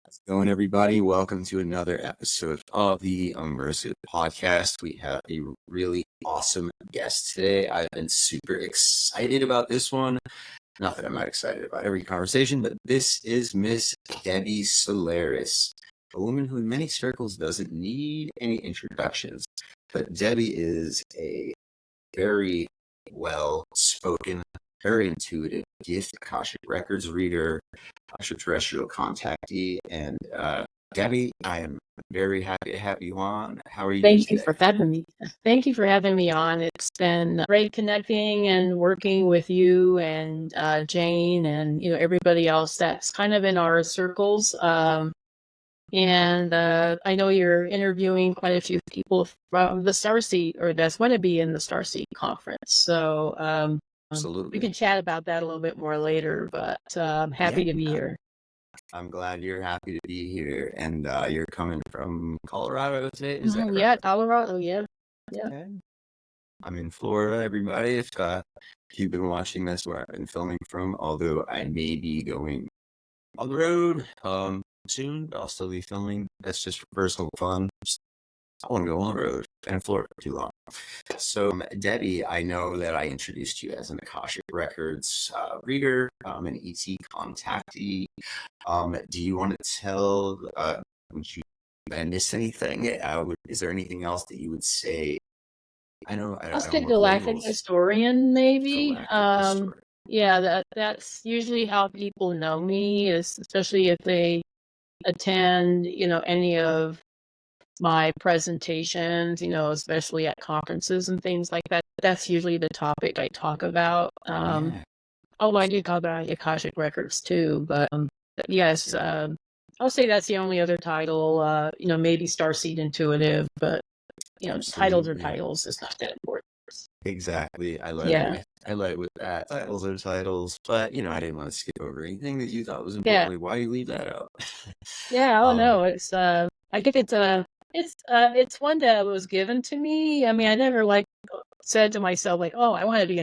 How's it going, everybody? Welcome to another episode of the Immersive Podcast. We have a really awesome guest today. I've been super excited about this one. Not that I'm not excited about every conversation, but this is Miss Debbie Solaris, a woman who in many circles doesn't need any introductions. But Debbie is a very well-spoken, very intuitive gift Akashic Records reader, extraterrestrial contactee, and Debbie, I am very happy to have you on. How are you Thank today? you for having me. Thank you for having me on. It's been great connecting and working with you and Jane and everybody else that's kind of in our circles. And I know you're interviewing quite a few people from the Starseed, or that's going to be in the Starseed conference. So Absolutely. we can chat about that a little bit more later, but I'm happy to be here. I'm glad you're happy to be here, and you're coming from Colorado today, is that Yeah, right? Colorado, yeah. Okay. I'm in Florida, everybody. If you've been watching this where I've been filming from, although I may be going on the road soon, but I'll still be filming. That's just for personal fun. I want to go on the road and Florida for too long. So, Debbie, I know that I introduced you as an Akashic Records reader, an ET contactee. Do you want to tell, did I miss anything? Is there anything else that you would say? I'll say galactic historian, maybe. Historian. Yeah, that's usually how people know me, is especially if they attend, any of my presentations, especially at conferences and things like that. That's usually the topic I talk about. Oh, I do talk about Akashic Records too, but yes, I'll say that's the only other title. Maybe Starseed Intuitive, but titles are titles. It's not that important. Exactly. I like with that. Titles are titles, but I didn't want to skip over anything that you thought was important. Yeah. Why do you leave that out? Yeah, I don't know. It's I think it's one that was given to me. I mean, I never said to myself oh, I want to be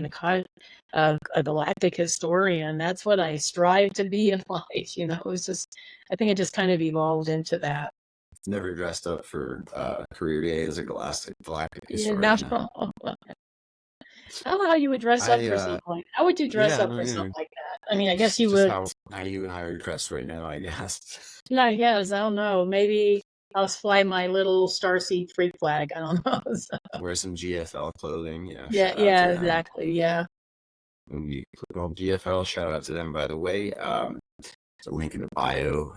a galactic historian. That's what I strive to be in life. It's just, I think it just kind of evolved into that. Never dressed up for career day as a galactic historian. Yeah, I don't know how you would dress up for something like that. How would you dress up for something like that? I mean, I guess you would. How you and I are dressed right now, I guess. Yeah, I guess. I don't know. Maybe I'll fly my little Starseed freak flag. I don't know. Wear some GFL clothing. Yeah, exactly. Yeah. We click on GFL. Shout out to them, by the way. It's a link in the bio.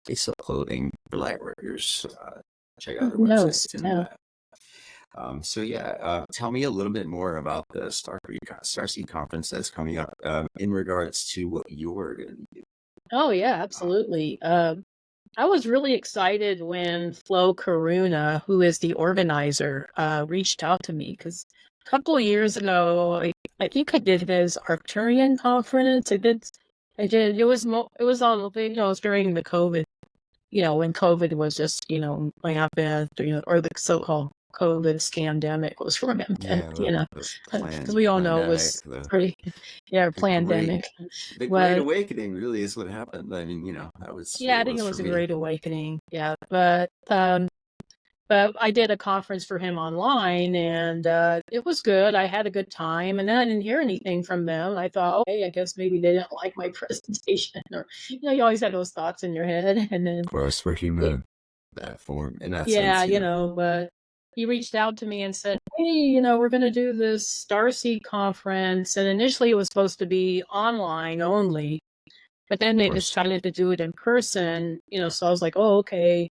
They sell clothing for light workers. Check out their website. Tell me a little bit more about the Starseed conference that's coming up in regards to what you're going to be doing. Oh, yeah, absolutely. I was really excited when Flo Karuna, who is the organizer, reached out to me, because a couple of years ago, I think I did his Arcturian conference. I did. It was on, it was during the COVID, when COVID was just, rampant, or the so-called COVID scandemic was rampant, because we all know it was pretty, pandemic. The Great Awakening really is what happened. I mean, that was. Yeah, I think it was a Great Awakening. Yeah, but I did a conference for him online, and it was good. I had a good time, and then I didn't hear anything from them. I thought, okay, I guess maybe they didn't like my presentation, or you always have those thoughts in your head. And then, of course, we're human. That form, in that sense, but he reached out to me and said, hey, we're going to do this Starseed conference, and initially it was supposed to be online only, but then they decided to do it in person. So I was like, oh, okay.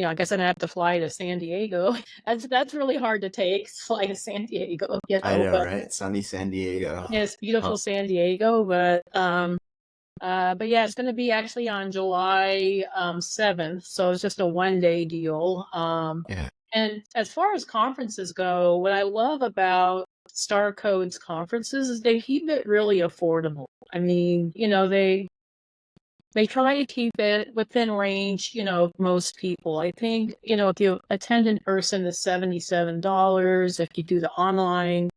I guess I'd have to fly to San Diego. That's really hard to take, fly to San Diego. I know, right? Sunny San Diego. Yeah, it's beautiful San Diego, but yeah, it's going to be actually on July 7th, so it's just a one-day deal. And as far as conferences go, what I love about Star Code's conferences is they keep it really affordable. I mean, they try to keep it within range, of most people. I think, if you attend in person, it's $77. If you do the online,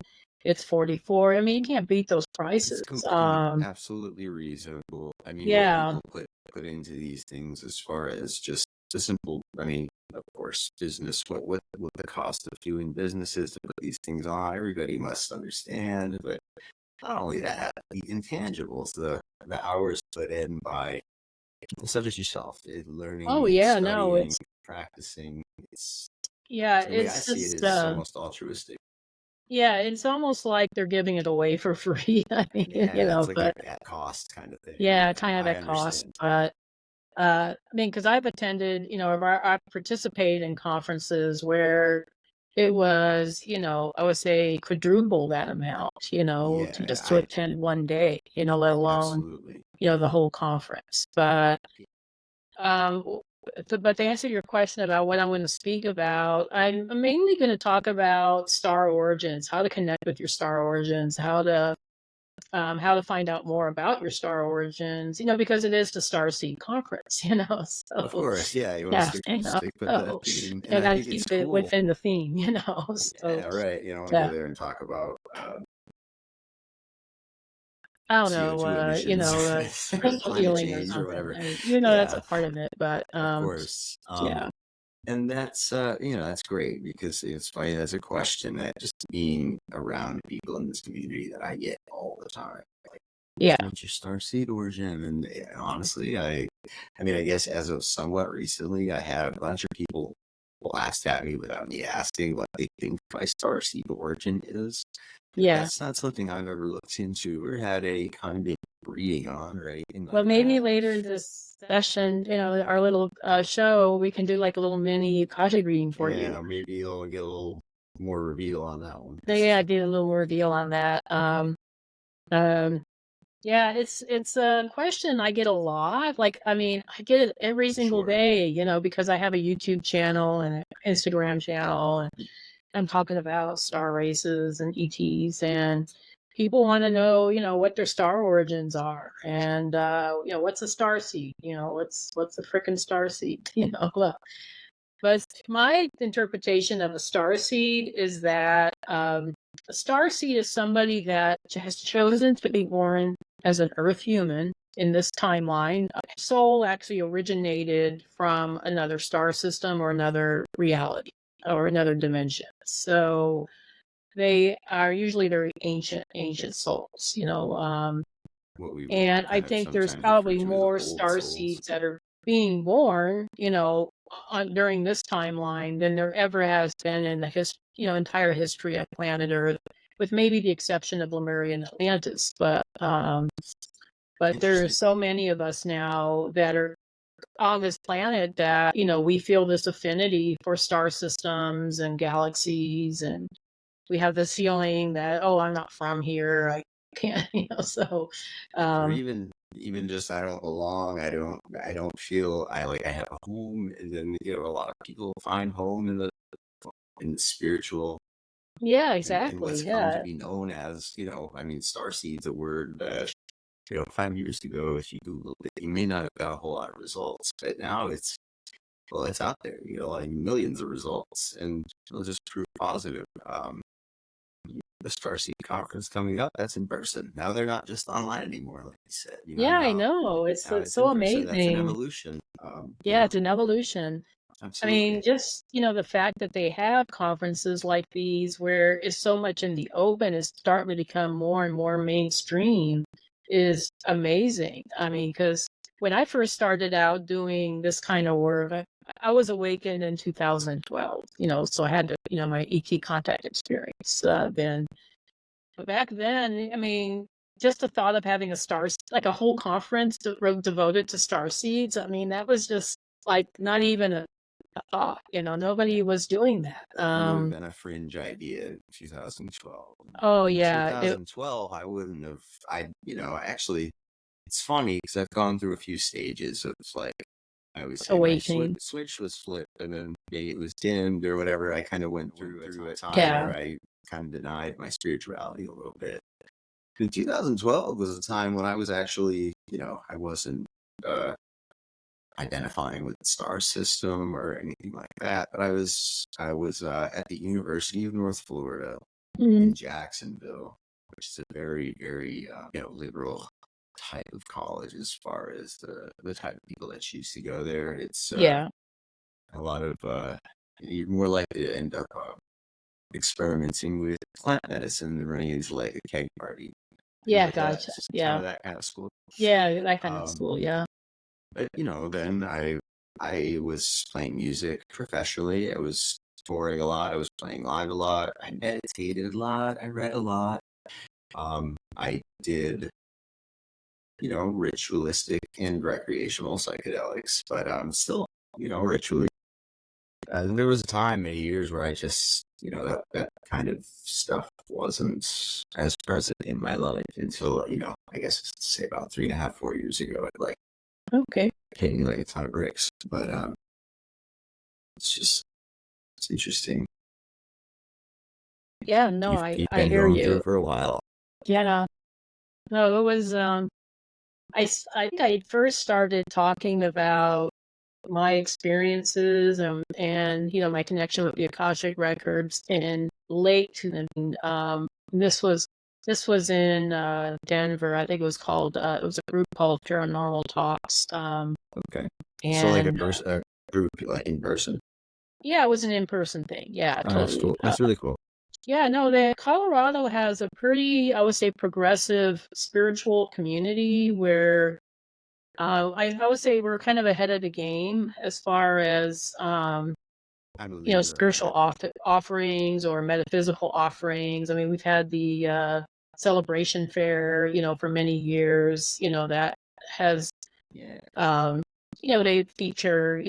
it's $44. I mean, you can't beat those prices. It's absolutely reasonable. I mean, people put put into these things as far as just the simple, I mean, of course, business, what the cost of doing business is to put these things on, everybody must understand. But not only that, the intangibles, the hours put in by such as yourself, Oh learning, yeah, no, studying, practicing. It's yeah, the way I it's see it just is almost altruistic. yeah, it's almost like they're giving it away for free. I mean, Yeah, it's like but at cost kind of thing. yeah, kind of I at cost. understand. But I mean, because I've attended, I've participated in conferences where it was, I would say quadruple that amount, to Yeah, just to attend one day, let alone, absolutely. the whole conference. But um, but to answer your question about what I'm going to speak about, I'm mainly going to talk about star origins, how to connect with your star origins, how to find out more about your star origins, because it is the Starseed Conference, Of so course, yeah, you want to yeah, stick with that so theme, and I I gotta think it's keep it cool. within the theme, so Yeah, right. You don't want to go yeah, there and talk about I don't know, CO2 emissions or climate healing or change or something, whatever. that's a Yeah, part of it, but of course. yeah, And that's that's great because it's funny. That's a question that just being around people in this community that I get all the time. Like, yeah, what's your starseed origin? And honestly, I mean, I guess as of somewhat recently, I had a bunch of people blast at me without me asking what they think my starseed origin is. yeah. That's not something I've ever looked into or had a kind of reading on or anything like Well, maybe that. later this session, our little show, we can do like a little mini Akashic reading for you. Yeah, maybe you'll get a little more reveal on that one. So, yeah, I did a little more deal on that. Um, yeah, it's a question I get a lot. Like, I mean, I get it every single Sure. day, because I have a YouTube channel and an Instagram channel, and I'm talking about star races and ETs, and people want to know, what their star origins are, and what's a star seed, what's a freaking star seed, But my interpretation of a star seed is that a star seed is somebody that has chosen to be born as an Earth human in this timeline. Soul actually originated from another star system or another reality or another dimension. So they are usually very ancient souls, What we would and I kind of think there's sometimes refer probably to as more old star souls. seeds that are being born, during this timeline than there ever has been in the entire history of planet Earth, with maybe the exception of Lemurian Atlantis. But there are Interesting. so many of us now that are on this planet that we feel this affinity for star systems and galaxies, and we have this feeling that, oh, I'm not from here, I can't, so Or um even just I don't belong. I don't feel I have a home. And then a lot of people find home in the spiritual yeah, and what's exactly, come to yeah. be known as I mean, starseed's a word that 5 years ago, if you Googled it, you may not have got a whole lot of results, but now it's out there. Like millions of results, and it'll just prove positive. The Starseed conference coming up, that's in person. Now they're not just online anymore, like you said. Yeah, I know. It's Now it's it's so in person. That's an amazing. evolution. Yeah, it's an evolution. I Absolutely. mean, just, the fact that they have conferences like these where it's so much in the open is starting to become more and more mainstream is amazing. I mean, because when I first started out doing this kind of work, I was awakened in 2012, so I had to, my ET contact experience then. But back then, I mean, just the thought of having like a whole conference devoted to star seeds, I mean, that was just like not even a thought, nobody was doing that. It would have been a fringe idea in 2012. Oh In yeah, 2012, I wouldn't have. Actually, it's funny because I've gone through a few stages of like I would say my awakening. switch was flipped and then maybe it was dimmed or whatever. I kind of went through a time Yeah. where I kind of denied my spirituality a little bit. In 2012 was a time when I was actually, I wasn't identifying with the star system or anything like that, but I was at the University of North Florida Mhm. in Jacksonville, which is a very, very liberal type of college as far as the type of people that choose to go there. It's Yeah. a lot of you're more likely to end up experimenting with plant medicine than running into like a keg party. Things Yeah, like that. gotcha. It's just kind Yeah. of that kind of school. Yeah, that kind of Um, school, yeah. but then I was playing music professionally. I was touring a lot. I was playing live a lot. I meditated a lot. I read a lot. I did, ritualistic and recreational psychedelics, but still, ritually. There was a time, many years, where I just, that kind of stuff wasn't as present in my life until, I guess say about 3.5, 4 years ago. Like Okay. hitting like a ton of bricks, but it's interesting. Yeah, no, You've I been hear going through you. it for a while. Yeah. No, it was I think I first started talking about my experiences and my connection with the Akashic Records in late to this was in Denver. I think it was called it was a group called Paranormal Talks. Okay. So like And a group, like in person. yeah, it was an in-person thing. Yeah, Oh, that's totally. cool. That's really cool. Yeah, no, the Colorado has a pretty, I would say, progressive spiritual community where I would say we're kind of ahead of the game as far as I believe spiritual offerings or metaphysical offerings. I mean, we've had the celebration fair, for many years. That has, yeah, they feature,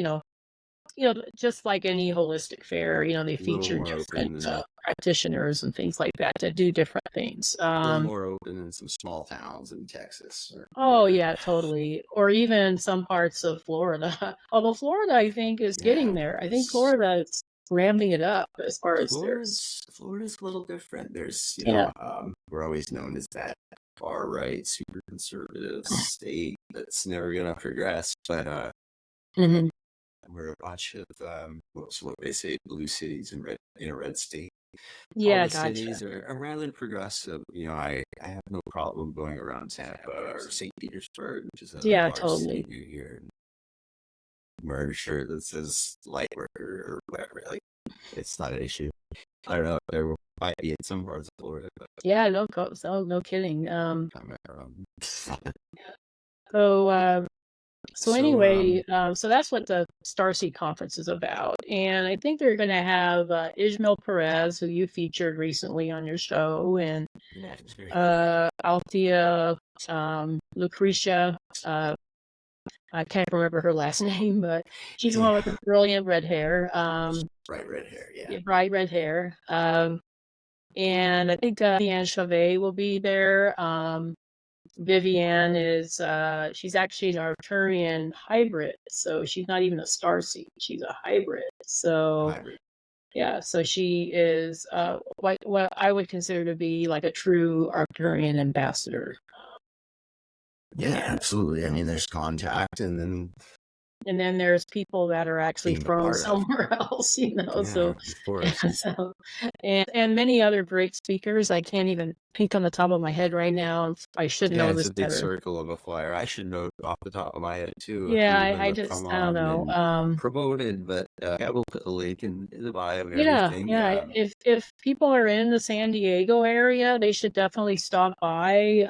just like any holistic fair, they a little feature more open different than practitioners and things like that that do different things. a little more open than some small towns in Texas or Oh whatever. yeah, totally. Or even some parts of Florida. Although Florida, I think, is getting Yeah, there. I think Florida is ramping it up as far as Florida's a little different. There's, yeah. we're always known as that far right, super conservative state that's never gonna progress. But Hmm. we're a bunch of what's what they say, blue cities in a red state. All Yeah, the gotcha. cities are rather progressive. I have no problem going around Tampa or St. Petersburg, which is a Yeah, large city totally. near here, and wear a shirt that says light worker or whatever. Like, it's not an issue. I don't know. There might be in some parts of Florida, but Yeah, no, no kidding. I'm around. So, so So, anyway, so that's what the Starseed Conference is about, and I think they're going to have Ismail Perez, who you featured recently on your show, and yeah, it's very cool. Althea, Lucretia. I can't remember her last name, but she's the one with the brilliant red hair. Bright red hair, yeah. Bright red hair. And I think Viviane Chauvet will be there. Viviane is she's actually an Arcturian hybrid, so she's not even a starseed. She's a hybrid. So Hybrid. yeah, so she is what I would consider to be like a true Arcturian ambassador. Yeah, absolutely. I mean, there's contact, and then there's people that are actually being a from part of. somewhere else, Yeah, So, of course. so and many other great speakers. I can't even think on the top of my head right now. I should Yeah, know it's this a big better. circle of a flyer. I should know off the top of my head too. A Yeah, few of them I have come just I don't on know. and promoted, but I will put a link in the bio and Yeah, everything. yeah. If people are in the San Diego area, they should definitely stop by.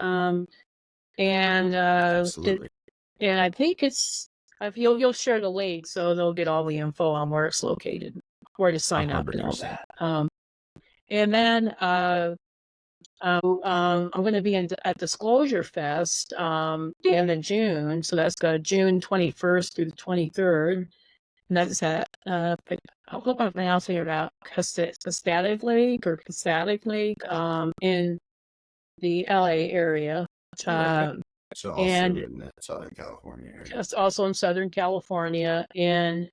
And Absolutely. and I think it's if you'll share the link, so they'll get all the info on where it's located, where to sign up, and all 100%. that. And then I'm going to be at Disclosure Fest the end of June, so that's June 21st through the 23rd. And that's at I hope I'm pronouncing it out. Castatic Lake or Castatic Lake in the LA area. Okay. So also And in the Southern California area. it's also in Southern California, and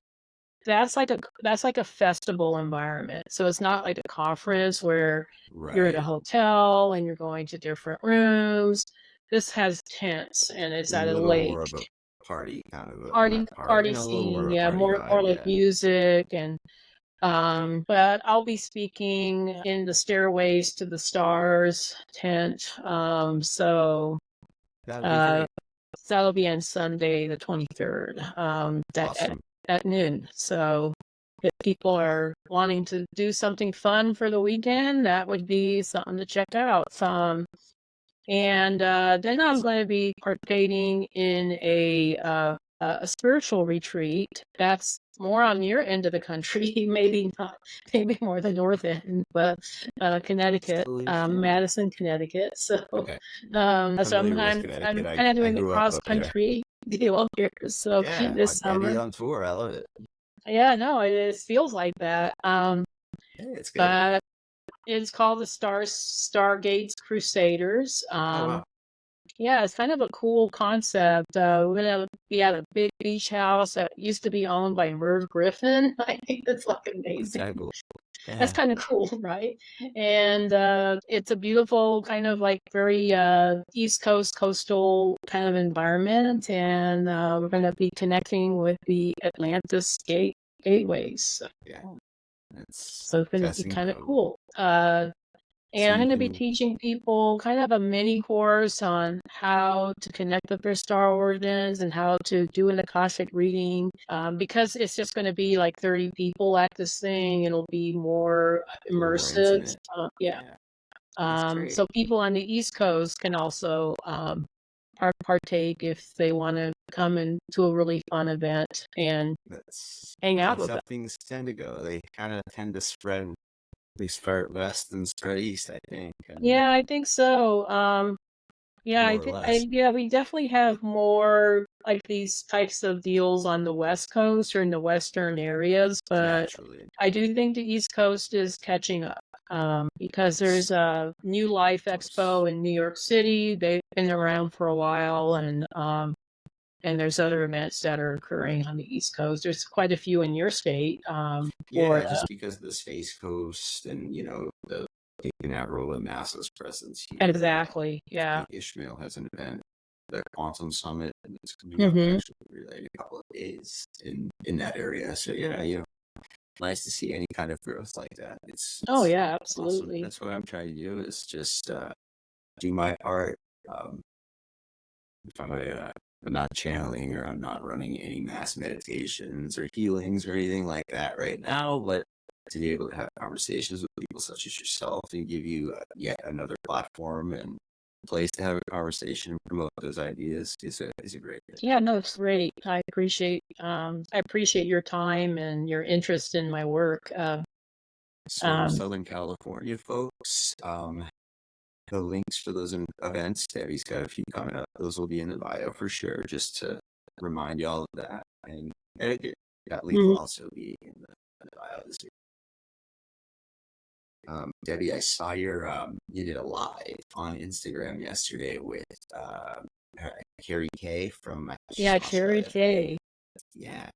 that's like a festival environment. So it's not like a conference where you're at a Right. hotel and you're going to different rooms. This has tents and it's A at a little more lake. of a party kind of Party not party, party a little more scene, of a yeah, party more vibe, like yeah. music and but I'll be speaking in the Stairways to the Stars tent. So That'd be great. So that'll be on Sunday, the 23rd, Awesome. at noon. So if people are wanting to do something fun for the weekend, that would be something to check out. And then I'm going to be participating in a spiritual retreat. That's more on your end of the country, maybe not, maybe more the north end, but Connecticut, Madison, Connecticut. So, Okay. so I'm Connecticut. kind of doing a cross country deal here. So yeah, this summer, on tour. I love it. Yeah, no, it feels like that. Yeah, it's good. But it's called the Stargates Crusaders. Oh wow. Yeah, it's kind of a cool concept. We're gonna be at a big beach house that used to be owned by Merv Griffin. I think that's like amazing. That's cool. Yeah. That's kind of cool, right? And it's a beautiful kind of like very East Coast coastal kind of environment, and we're gonna be connecting with the Atlantis gateways. So, yeah, so it's gonna be kind of cool. And So I'm going to be teaching people kind of a mini course on how to connect with their star origins and how to do an Akashic reading. Because it's just going to be like 30 people at this thing, it'll be more immersive. So people on the East Coast can also partake if they want to come into a really fun event and hang out with them. Things tend to go. They kind of tend to spread. They start west and spread east, I think. Yeah, I think so. Yeah, we definitely have more like these types of deals on the West Coast or in the Western areas, but naturally, I do think the East Coast is catching up. Because there's a New Life Expo in New York City. They've been around for a while, and there's other events that are occurring on the East Coast. There's quite a few in your state. Just because of the Space Coast and, the taking that role of NASA's presence here. Exactly, yeah. Ishmael has an event, the Quantum Summit, and it's coming up actually really a couple of days in that area. So, nice to see any kind of growth like that. It's yeah, absolutely. Awesome. That's what I'm trying to do is just do my part. If I'm not channeling or I'm not running any mass meditations or healings or anything like that right now, but to be able to have conversations with people such as yourself and give you yet another platform and place to have a conversation and promote those ideas is a great thing. Yeah, no, it's great. I appreciate your time and your interest in my work. Southern California folks, the links for those events, Debbie's got a few coming up. Those will be in the bio for sure, just to remind y'all of that. And that link will also be in the bio this week. Debbie, I saw you did a live on Instagram yesterday with Carrie K from Carrie K. Yeah.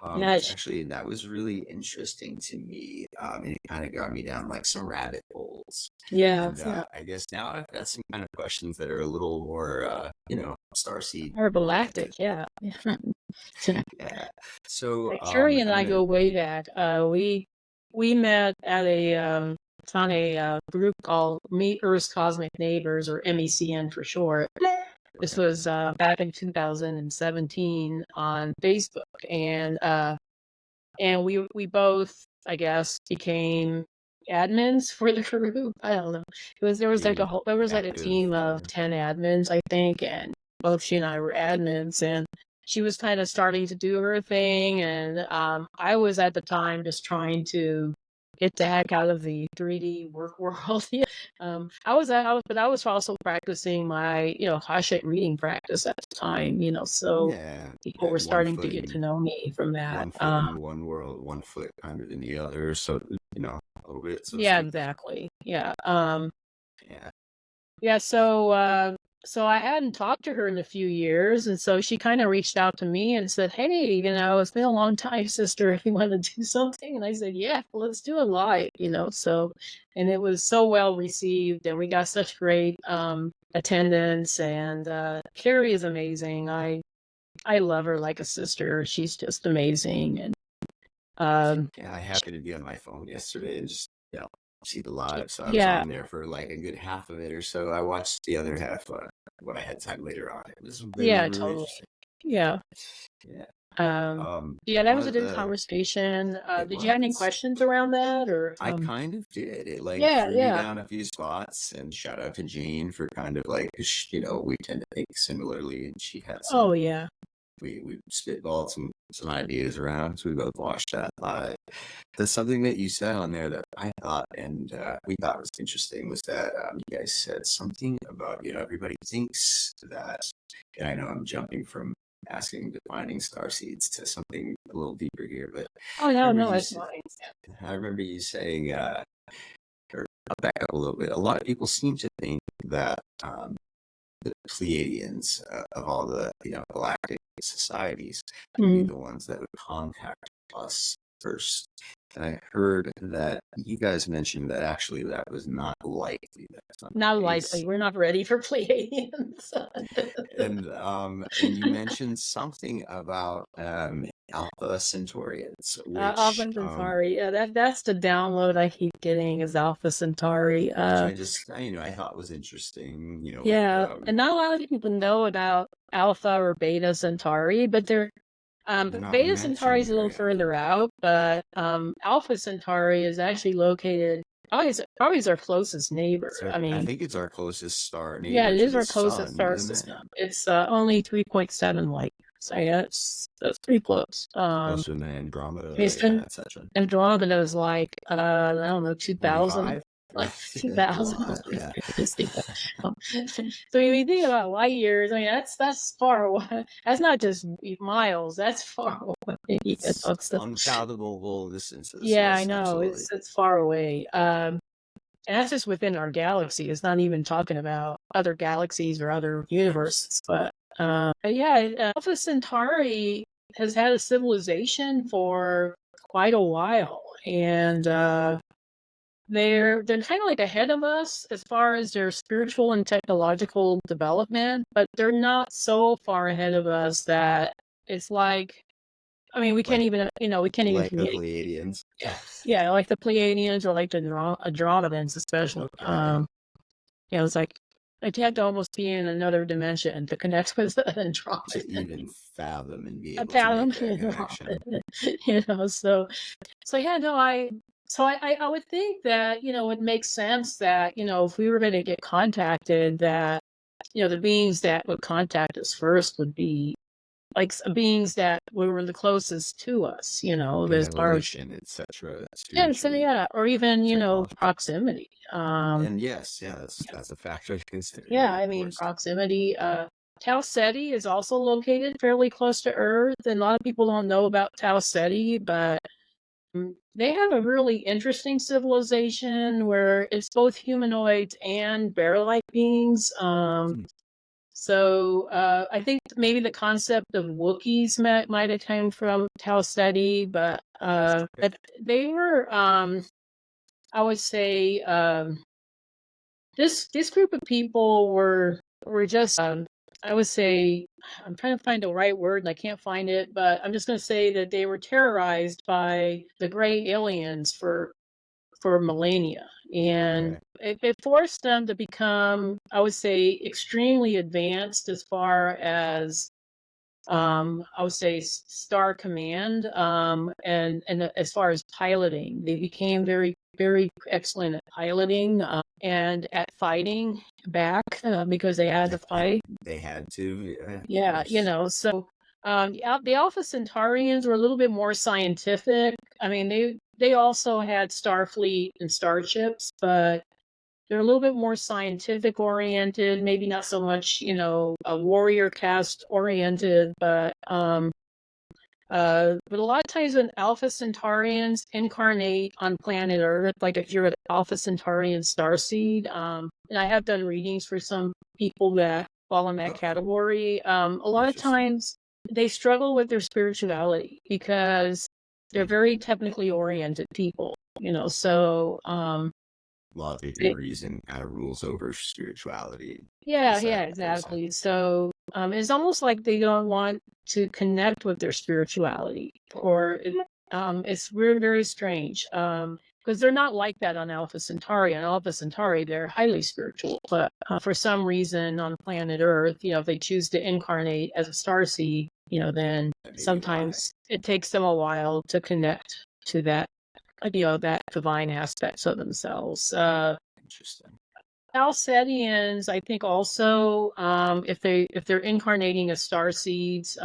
Actually, that was really interesting to me. And it kind of got me down like some rabbit holes. Yeah. And, I guess now I've got some kind of questions that are a little more, starseed. Or galactic, yeah. Yeah. So Carrie and I go way back. We met at a on a group called Meet Earth's Cosmic Neighbors, or MECN for short. This was back in 2017 on Facebook, and we both, I guess, became admins for the group. I don't know. There was like a team of 10 admins, I think, and both she and I were admins, and she was kind of starting to do her thing, and I was at the time just trying to get the heck out of the 3D work world. I was also practicing my, Akashic reading practice at the time, so people were starting to get to know me from that. One foot in one world, one foot kind of in the other. So, a little bit. So exactly. Yeah. Yeah. So I hadn't talked to her in a few years, and so she kind of reached out to me and said, "Hey, it's been a long time, sister. If you want to do something," and I said, "Yeah, let's do it live." So, and it was so well received, and we got such great attendance. And Carrie is amazing. I love her like a sister. She's just amazing. And I happened to be on my phone yesterday and just see the live, so I was Yeah, on there for like a good half of it or so. I watched the other half when I had time later on. It was really, yeah, really totally. interesting. Yeah. Yeah. Yeah, that One was a of good the conversation. It Did you have any was. questions around that or I kind of did. It like yeah, threw me yeah. down a few spots, and shout out to Jane for kind of like, 'cause, we tend to think similarly, and she had some. Oh yeah. We spitballed some ideas around, so we both watched that live. There's something that you said on there that I thought and we thought was interesting was that you guys said something about everybody thinks that, and I know I'm jumping from asking defining starseeds to something a little deeper here, but Oh I no, remember no, you it's s- fine. I remember you saying, or I'll back up a little bit. A lot of people seem to think that the Pleiadians of all the galactic societies would be Mhm. the ones that would contact us first. And I heard that you guys mentioned that actually that was not likely. That's not Not the likely. case. We're not ready for Pleiadians. And you mentioned something about Alpha Centaurians, which Alpha Centauri. Yeah, that's the download I keep getting is Alpha Centauri. I thought was interesting. Yeah, and not a lot of people know about Alpha or Beta Centauri, but they're not Beta Centauri mentioned is a little very often. further out, but Alpha Centauri is actually located. Probably is our closest neighbor. I I mean, think it's our closest star yeah, neighbor it to is the our closest sun, star isn't it? system. It's only 3.7 light years. So yeah, that's pretty close. Closer than Andromeda, It's yeah, been etc. Andromeda was like I don't know 2000, 25? like That's a 2000. lot, yeah. So when you think about light years, I mean that's far away. That's not just miles. That's far away. It's So, uncountable distances, yeah, I yes, know absolutely. it's far away. And that's just within our galaxy. It's not even talking about other galaxies or other universes. But yeah, Alpha Centauri has had a civilization for quite a while, and they're kind of like ahead of us as far as their spiritual and technological development, but they're not so far ahead of us that it's like, I mean, we can't Like even, we can't even like the communicate. Pleiadians. Yeah, like the Pleiadians or like the Andromedans, especially. Okay. It's like you have to almost be in another dimension to connect with the To Andromedan. even fathom and be A able to fathom, make that connection. so yeah, no, I would think that it makes sense that if we were going to get contacted, that the beings that would contact us first would be like beings that were the closest to us, In as far as evolution, etc. yeah, so Spiritually, yeah, or even technology. proximity. And yes, yeah, that's a factor to consider, Yeah, yeah, I of mean course. proximity. Tau Ceti is also located fairly close to Earth, and a lot of people don't know about Tau Ceti, but they have a really interesting civilization where it's both humanoids and bear-like beings. So I think maybe the concept of Wookiees might have come from Tau Ceti, but they were, I would say, this group of people were just, I would say, I'm trying to find the right word and I can't find it, but I'm just going to say that they were terrorized by the gray aliens for millennia, and Okay. it forced them to become, I would say, extremely advanced as far as I would say star command, and as far as piloting, they became very, very excellent at piloting, and at fighting back, because they had to fight. They had to, yeah, of Yeah, course. so the Alpha Centaurians were a little bit more scientific. I mean, they also had Starfleet and starships, but they're a little bit more scientific oriented, maybe not so much, a warrior cast oriented, but a lot of times when Alpha Centaurians incarnate on planet Earth, like if you're an Alpha Centaurian starseed, and I have done readings for some people that fall in that Oh, category, a lot of interesting. times they struggle with their spirituality because they're very technically oriented people, so Logic and they, reason kind of rules over spirituality. yeah, Is yeah, that fair to say? exactly. So it's almost like they don't want to connect with their spirituality, or it's very, very strange. because they're not like that on Alpha Centauri. On Alpha Centauri, they're highly spiritual, but for some reason on planet Earth, if they choose to incarnate as a starseed, then sometimes it takes them a while to connect to that, that divine aspects of themselves. Interesting. Chalcedians, I think also, if they're incarnating as starseeds,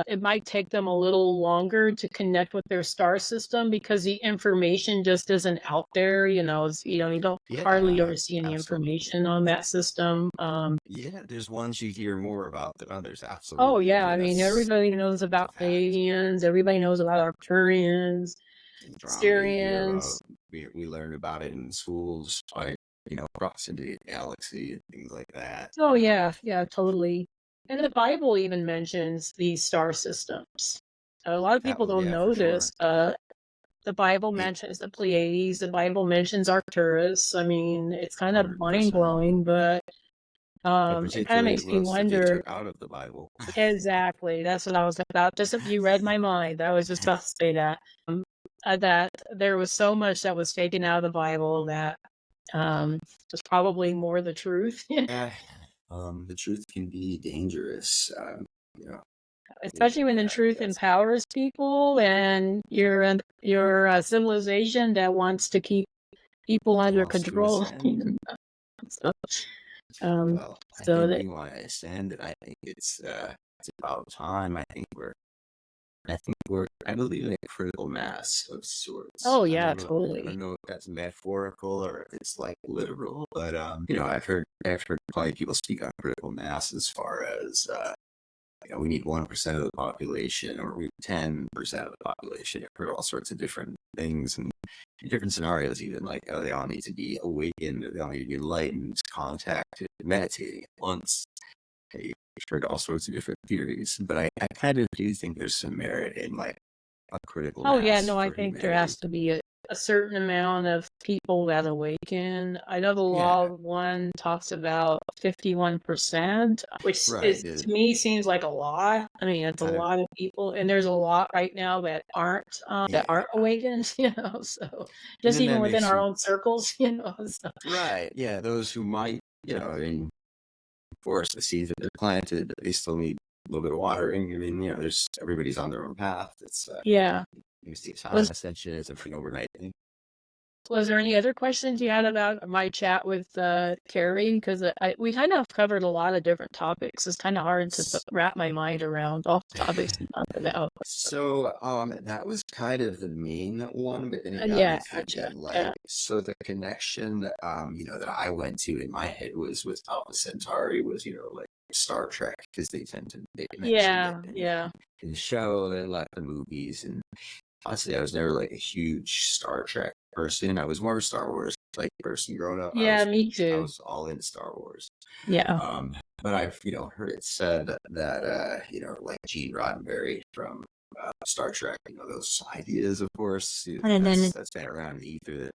it might take them a little longer to connect with their star system because the information just isn't out there. You don't hardly ever see any information on that system. There's ones you hear more about than others. Oh Absolutely. yeah, I mean everybody knows about Pleiadians. Everybody knows about Arcturians, Asterians. We learn about it in schools, like proximity to the galaxy and things like that. Oh yeah, totally. And the Bible even mentions these star systems. A lot of people don't know this. The Bible mentions the Pleiades. The Bible mentions Arcturus. I mean, it's kind of mind-blowing, but it kind of makes me wonder. Out of the Bible. Exactly. That's what I was about. You read my mind. I was just about to say that. That there was so much that was taken out of the Bible that was probably more the truth. The truth can be dangerous. Especially when the truth empowers people, and you're a civilization that wants to keep people under control. Well, I think we want to ascend, and I think it's about time. I believe in a critical mass of sorts. Oh yeah, totally. I don't know if that's metaphorical or if it's like literal, but I've heard plenty of people speak on critical mass as far as we need 1% of the population, or we need 10% of the population. I've heard all sorts of different things and different scenarios, even like they all need to be awakened, they all need to be enlightened, contacted, meditating at once. I've heard all sorts of different theories, but I kind of do think there's some merit in like a critical mass. Oh yeah, no, I think there has to be a certain amount of people that awaken. I know the Law of One talks about 51%, which to me seems like a lot. I mean, it's a lot of people, and there's a lot right now that aren't awakened. So just even within our own circles, So. Right? Yeah, those who might, I mean, of course, the seeds that they're planted, they still need a little bit of watering. I mean, everybody's on their own path. It's ascension is an overnight thing. Was there any other questions you had about my chat with Carrie? Because we kind of covered a lot of different topics. It's kind of hard to wrap my mind around all the topics we talked about. So that was kind of the main one, but then it got me so the connection that I went to in my head was with Alpha Centauri was like Star Trek, because they mentioned it in the show, they like the movies, and honestly, I was never like a huge Star Trek person. I was more of a Star Wars person growing up. Yeah, me too. I was all into Star Wars. Yeah. But I've heard it said that like Gene Roddenberry from Star Trek, those ideas, of course, that's been around in the ether. That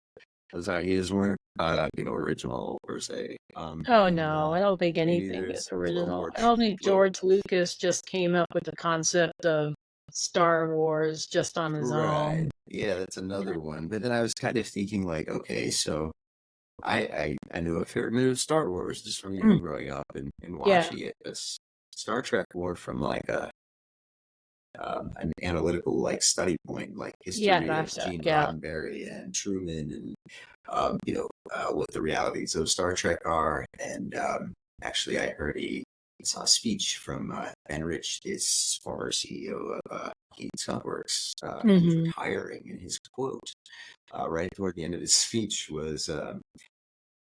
those ideas weren't original per se. Oh no, I don't think anything is original. I don't think George Lucas just came up with the concept of Star Wars just on his own. Yeah, that's another one. But then I was kind of thinking like, okay, so I knew a fair bit of Star Wars just from growing up and watching it. Star Trek more from like an analytical like study point, like history of Gene Roddenberry and Truman, and what the realities of Star Trek are. And actually, I heard saw a speech from Ben Rich, his former CEO of Works, who's retiring, and his quote right toward the end of his speech was,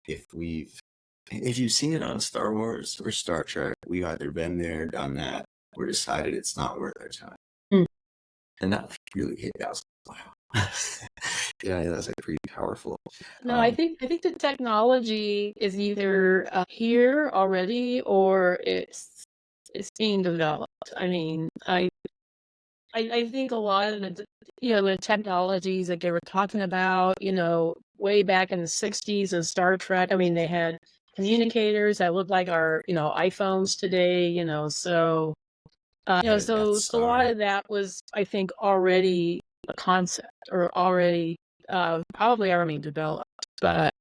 if you've seen it on Star Wars or Star Trek, we've either been there, done that, or decided it's not worth our time. And that really hit me. I was like, wow. Yeah, that's like pretty powerful. No, I think the technology is either here already or it's being developed. I mean, I think a lot of the technologies that they were talking about, way back in the 60s in Star Trek. I mean, they had communicators that looked like our iPhones today. So a lot of that was, I think, already a concept or already probably already developed, but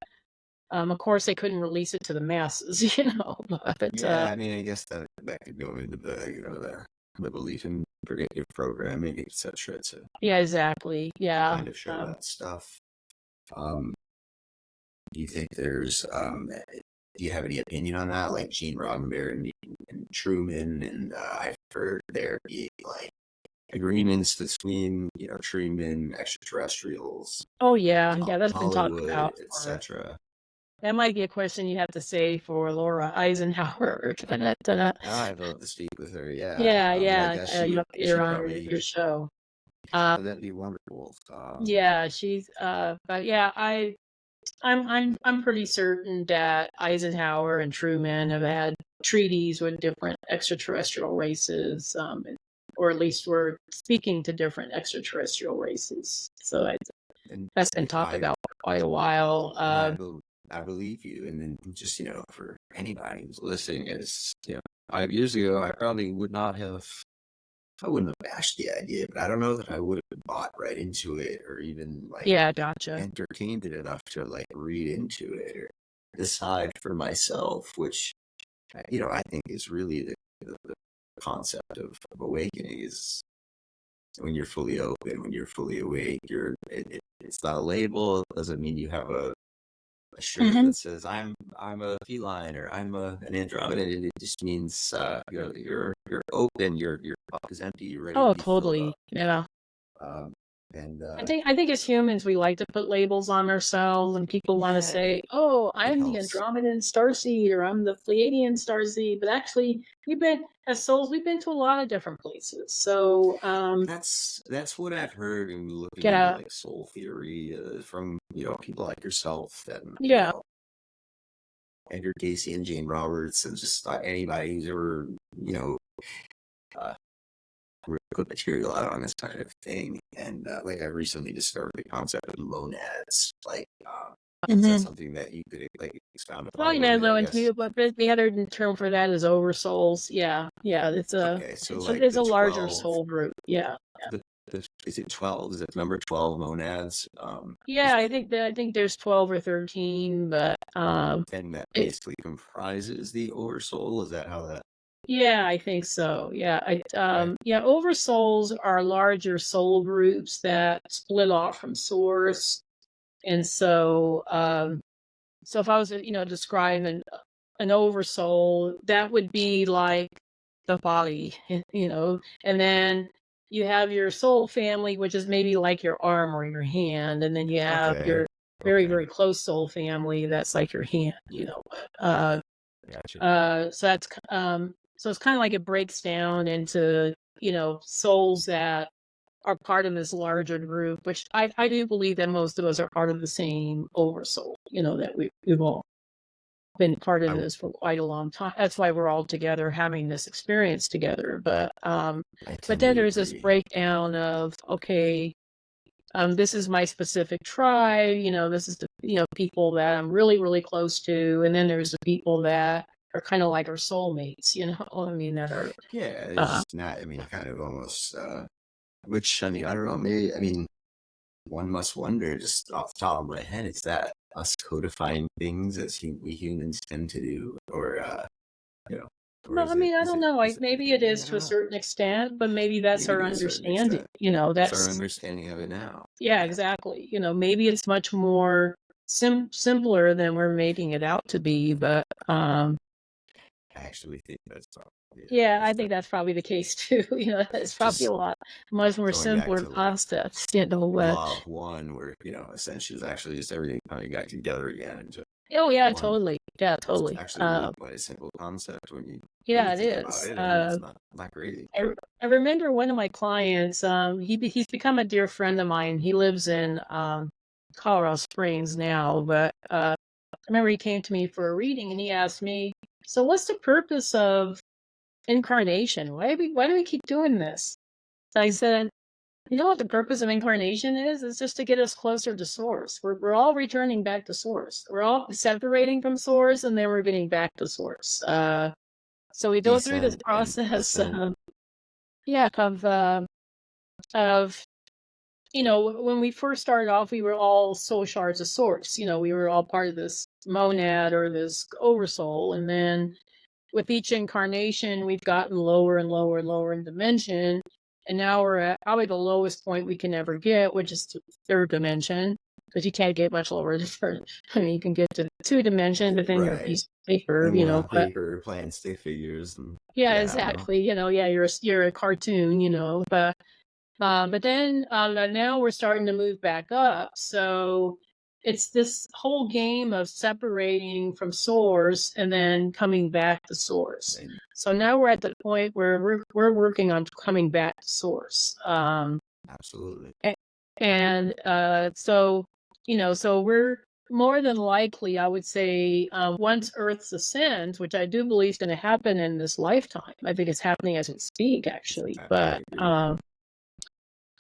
of course they couldn't release it to the masses, But yeah, I mean, I guess that could go into the belief in predictive programming, etc. To yeah, exactly. Yeah. kind of show that stuff. Do you think there's do you have any opinion on that, like Gene Roddenberry and Truman? And I've heard there be like agreements between Truman, extraterrestrials, Oh yeah, that's been talked Hollywood, about. etc. That might be a question you have to say for Laura Eisenhower. I'd love to speak with her. Yeah, Yeah, I yeah. guess You're she on probably your show. Um, that'd be wonderful. yeah, she's. But yeah, I'm pretty certain that Eisenhower and Truman have had treaties with different extraterrestrial races, or at least were speaking to different extraterrestrial races. So And that's been talked about for quite a while. I believe you. And then just for anybody who's listening, is 5 years ago, I probably would not have. I wouldn't have bashed the idea, but I don't know that I would have bought right into it or even Yeah, gotcha. entertained it enough to read into it or decide for myself, which I think is really the concept of awakening is when you're fully open, when you're fully awake. It's not a label. It doesn't mean you have a shirt that says I'm a feline or I'm an Andromedan. It just means you're open. Your cup is empty. You're ready to be totally. filled up. Yeah. And I think as humans we like to put labels on ourselves, and people want to say, "Oh, I'm the Andromedan starseed," or "I'm the Pleiadian starseed." But actually, as souls, we've been to a lot of different places. So that's what I've heard in looking into soul theory from people like yourself and Andrew Casey and Jane Roberts and just anybody who's ever put material out on this kind of thing. And I recently discovered the concept of monads. Is that something that you could expound upon? Well, but the other term for that is oversouls. Yeah, it's it's a larger 12, soul group. Yeah. Is it 12? Is it number 12 monads? Yeah, I think there's 12 or 13, but and that basically comprises the oversoul. Is that how that? Yeah, I think so. Yeah, oversouls are larger soul groups that split off from source, and so so if I was describing an oversoul, that would be like the body, and then you have your soul family, which is maybe like your arm or your hand, and then you have your very, very close soul family that's like your hand, Gotcha. So that's so it's kind of like it breaks down into souls that are part of this larger group, which I do believe that most of us are part of the same oversoul. That we've all been part of this for quite a long time. That's why we're all together having this experience together. But then there's this breakdown of this is my specific tribe. This is the people that I'm really, really close to, and then there's the people that are kind of like our soulmates. I mean, that are it's not. I mean, kind of almost. Which I don't know. Maybe one must wonder, just off the top of my head, is that us codifying things as we humans tend to do, or well, I don't know. Maybe it is to a certain extent, but maybe that's our understanding. That's our understanding of it now. Yeah, exactly. Maybe it's much more simpler than we're making it out to be, but I actually think that's probably. Yeah, I think that's probably the case too. It's probably much more simpler concepts. Law of one, where ascension is actually just everything kind of got together again into. Oh yeah, totally. Yeah, totally. It's actually quite a simple concept when you. Yeah, it think is. About it. It's not crazy. I remember one of my clients. He's become a dear friend of mine. He lives in Colorado Springs now, but I remember he came to me for a reading and he asked me, "So what's the purpose of Incarnation? Why do we keep doing this?" So I said, "You know what the purpose of Incarnation is? It's just to get us closer to Source. We're all returning back to Source. We're all separating from Source, and then we're getting back to Source. So we go through this process of when we first started off, we were all soul shards of sorts. We were all part of this monad or this oversoul. And then with each incarnation, we've gotten lower and lower and lower in dimension. And now we're at probably the lowest point we can ever get, which is the third dimension. Because you can't get much lower. I mean, you can get to 2 dimension, but then you're a piece of paper, And we're on But paper playing stick figures. And, yeah, exactly. You're a cartoon, but then now we're starting to move back up. So it's this whole game of separating from source and then coming back to source. Right. So now we're at the point where we're working on coming back to source. Absolutely. And so we're more than likely, I would say, once Earth ascends, which I do believe is going to happen in this lifetime. I think it's happening as we speak, actually. But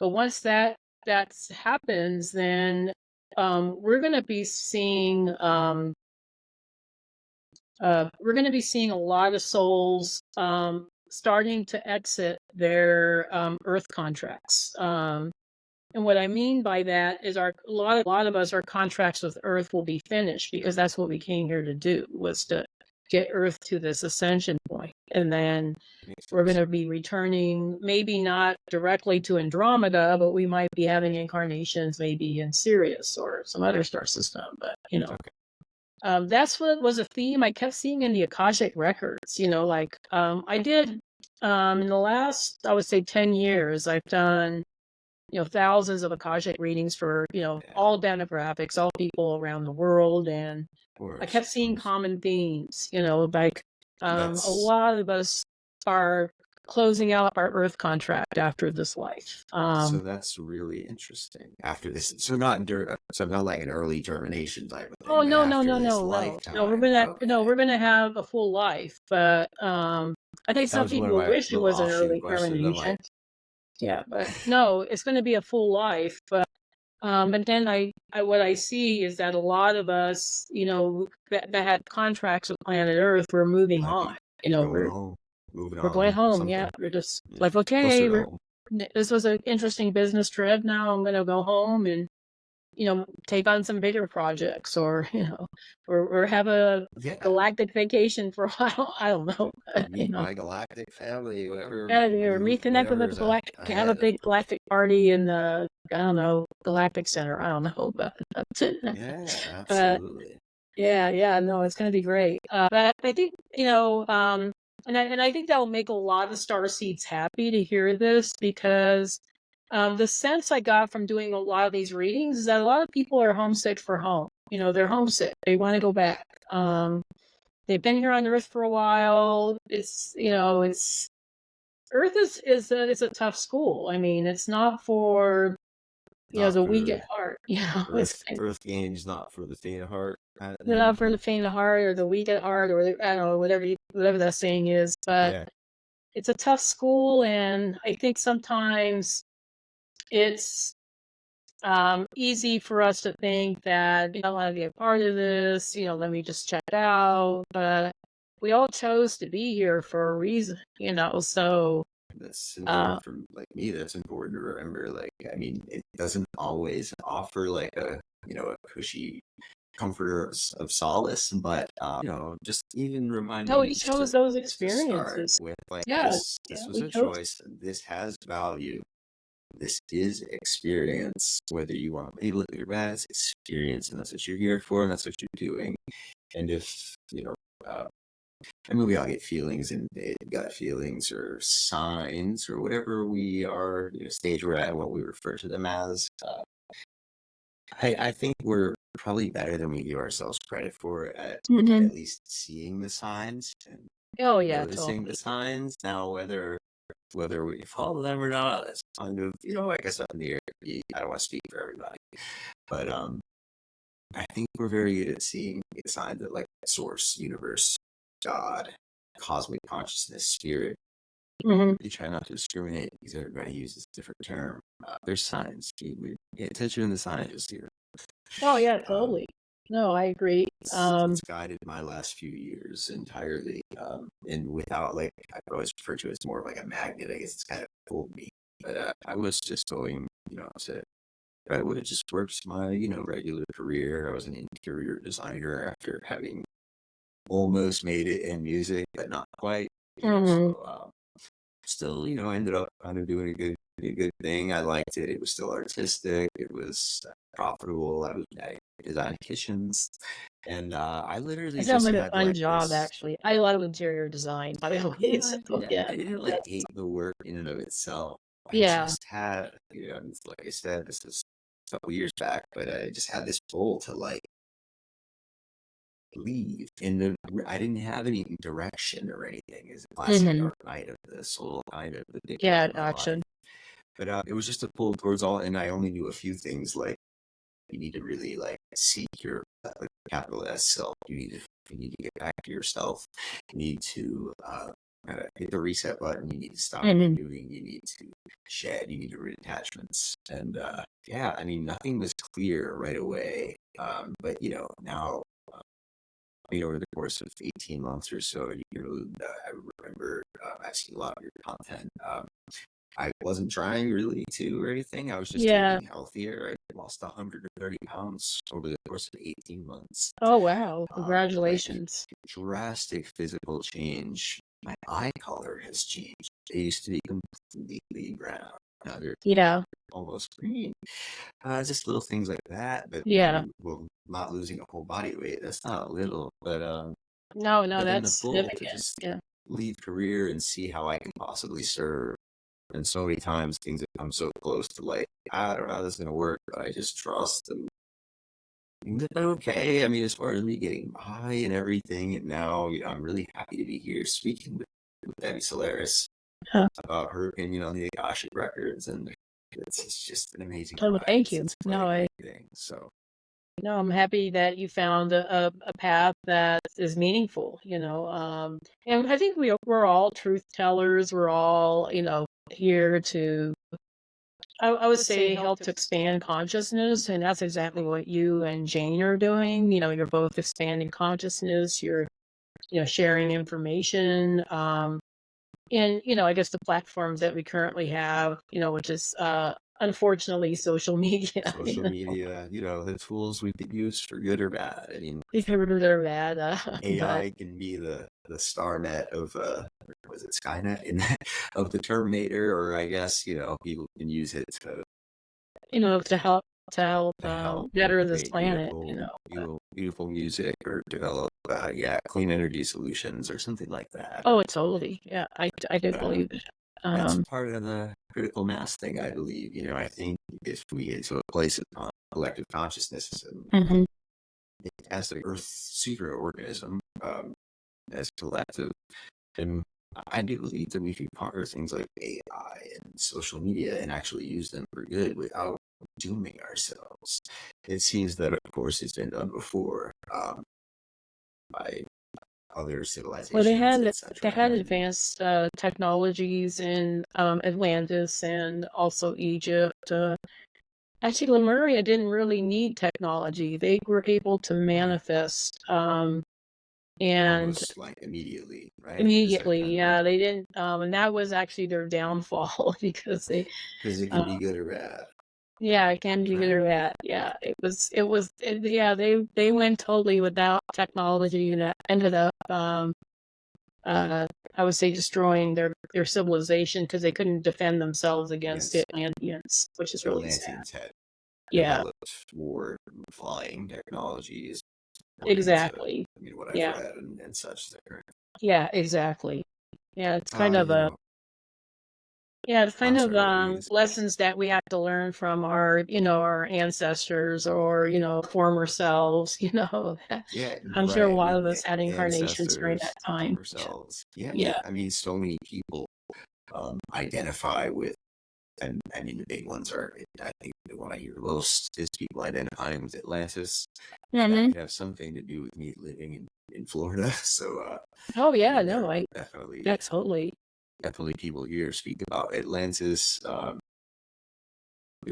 once that happens, then we're going to be seeing a lot of souls starting to exit their Earth contracts. And what I mean by that is a lot of us, our contracts with Earth will be finished, because that's what we came here to do, was to get Earth to this ascension point. And then we're going to be returning, maybe not directly to Andromeda, but we might be having incarnations maybe in Sirius or some other star system. But, that's what was a theme I kept seeing in the Akashic Records. I did in the last, I would say, 10 years, I've done thousands of Akashic readings for, all demographics, all people around the world. And I kept seeing common themes, like a lot of us are closing out our Earth contract after this life. So that's really interesting. After this, so not like an early termination type of thing. Oh, no. We're gonna have a full life, but I think some people wish it was an early termination. Yeah, but no, it's going to be a full life. But then what I see is that a lot of us, that had contracts with planet Earth, we're moving on. We're going home. Yeah, we're just like, okay, this was an interesting business trip. Now I'm going to go home and take on some bigger projects, or or have a galactic vacation for a while. I don't know. Meet my galactic family, whatever. Yeah, or reconnect with the galactic. Have a big galactic party in the Galactic Center. I don't know, but that's it. Yeah, absolutely. No, it's gonna be great. But I think and I think that will make a lot of starseeds happy to hear this, because the sense I got from doing a lot of these readings is that a lot of people are homesick for home. They're homesick. They want to go back. They've been here on Earth for a while. It's Earth is a tough school. I mean, it's not for the weak at heart. Earth games not for the faint of heart. Not for the faint of heart or the weak at heart, or I don't know, whatever that saying is. But it's a tough school, and I think sometimes it's easy for us to think that I want to be a part of this. Let me just check it out. But we all chose to be here for a reason. So that's important for me. That's important to remember. I mean, it doesn't always offer like a cushy comforter of solace, but just even reminding. No, we chose those experiences with this was a choice. This has value. This is experience, whether you want to label it or bad, it's experience, and that's what you're here for, and that's what you're doing. And if I mean, we all get feelings and gut feelings or signs or whatever we are, stage we're at, what we refer to them as. I think we're probably better than we give ourselves credit for at least seeing the signs and noticing the signs. Now, whether we follow them or not, that's kind of, like I said, in the air. I don't want to speak for everybody, but I think we're very good at seeing the signs that, like, source, universe, God, cosmic consciousness, spirit. We try not to discriminate because everybody uses a different term. There's signs. We pay attention to the signs here. Oh yeah, totally. No, I agree. It's guided my last few years entirely, and without, like, I've always referred to it as more of like a magnet. I guess it's kind of pulled me, but I was just going, to I would have just worked my, regular career. I was an interior designer after having almost made it in music, but not quite. So still, I ended up kind of doing a good thing. I liked it. It was still artistic. It was profitable. I designed kitchens, and I literally It sounds just like a had fun like job, this. actually. I do a lot of interior design, by the way. Yeah, So, I didn't like hate the work in and of itself. I yeah. just had, it's like I said, this is a couple years back, but I just had this pull to like leave I didn't have any direction or anything. It's a classic Hmm. dark night of the soul kind of addicted Yeah, to my life. gotcha. But it was just a pull towards all, and I only knew a few things. Like you need to really like seek your capital S self. You need to get back to yourself. You need to hit the reset button. You need to stop Hmm. renewing. You need to shed. You need to rid attachments. And yeah, I mean, nothing was clear right away. But now. Over the course of 18 months or so, I remember I've seen a lot of your content. I wasn't trying really to or anything. I was just Yeah. eating healthier. I lost 130 pounds over the course of 18 months. Oh, wow. Like Congratulations. drastic physical change. My eye color has changed. They used to be completely brown. Now they're Yeah. almost green. Just little things like that. But Yeah. not losing a whole body weight. That's not a little. No, But then the that's pull to significant. just Yeah. leave career and see how I can possibly serve. And so many times things have come so close to like, I don't know how this is gonna work, but I just trust them. Okay. I mean, as far as me getting by and everything, and now I'm really happy to be here speaking with Debbie Solaris about her opinion on the Akashic Records, and it's just an amazing Oh, ride. thank It's you. it's quite a No, great thing. So I'm happy that you found a path that is meaningful, and I think we're all truth tellers. We're all, here to, I would say, help to expand consciousness. And that's exactly what you and Jane are doing. You're both expanding consciousness. You're, sharing information. And, I guess the platforms that we currently have, which is, unfortunately social media. social media, the tools we could use for good or bad. I mean, These people are bad, but AI can be the star net of was it Skynet in of the Terminator, or I guess people can use it to help to help better this create planet. beautiful music or develop clean energy solutions or something like that. Oh, it's totally, yeah. I do believe it. That's part of the critical mass thing, I believe. I think if we get to a place of collective consciousness, Mhm. as the Earth super organism, as collective, and I do believe that we can partner things like AI and social media and actually use them for good without dooming ourselves. It seems that, of course, it's been done before by other Well, they civilizations, had they etc. had advanced technologies in Atlantis and also Egypt. Actually, Lemuria didn't really need technology. They were able to manifest, and Almost like immediately, right? immediately, yeah, they didn't, and that was actually their downfall because Because it can uh, be good or bad. yeah, it can be good or bad. Yeah, yeah, they went totally without technology, and that ended up, I would say, destroying their civilization because they couldn't defend themselves against the Yes, Atlanteans, which is the really sad. Atlanteans had Yeah, developed war flying technologies, according to exactly. what I've Yeah, read and such there. yeah, exactly. Yeah, it's kind Uh, of you a know, Yeah, it's kind I'm of sorry, what were you gonna say? lessons that we have to learn from our ancestors or, former selves, Yeah, I'm sure a right. lot of us had incarnations during that Ancestors, time. former selves. Yeah, Yeah. I mean, so many people identify with, and I mean, the big ones are, I think the one I hear most is people identifying with Atlantis. That Hmm. could have something to do with me living in Florida. So, Oh yeah, there no, are I definitely, yeah, totally. definitely people here speak about Atlantis,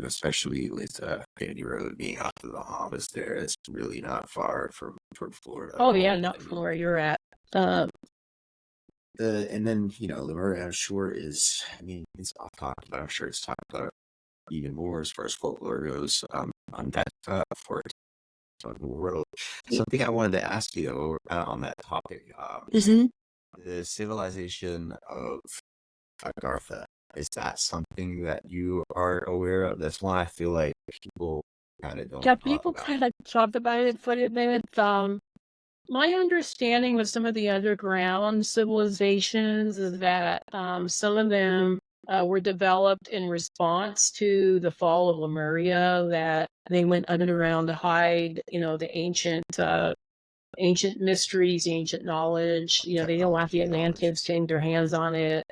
especially with Kennedy Road being off to the Bahamas there. It's really not far from Florida at Oh yeah, all. not I from mean, where you're at. Uh, and then Lemuria, I'm sure is. I mean, it's off talked about. I'm sure it's talked about even more as far as folklore goes on that for the world. Something I wanted to ask you though, on that topic, the civilization of Agartha, is that something that you are aware of? That's why I feel like people kind of don't Yeah, talk people about. kind of talked about it, but my understanding with some of the underground civilizations is that some of them were developed in response to the fall of Lemuria, that they went underground to hide, the ancient mysteries, ancient knowledge. They didn't want the Atlanteans getting their hands on it.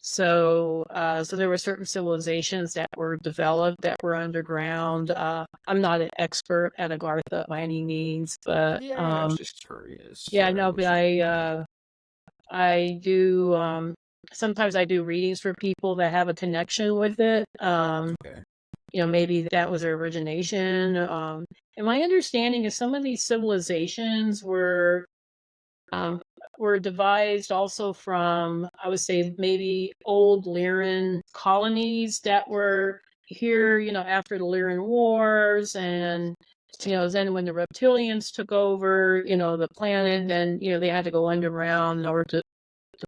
So there were certain civilizations that were developed that were underground. I'm not an expert at Agartha by any means, but I was just curious. but I do. Sometimes I do readings for people that have a connection with it. Okay. Maybe that was their origination. And my understanding is some of these civilizations were devised also from, I would say, maybe old Lyran colonies that were here, after the Lyran Wars, and then when the reptilians took over, the planet, and they had to go underground in order to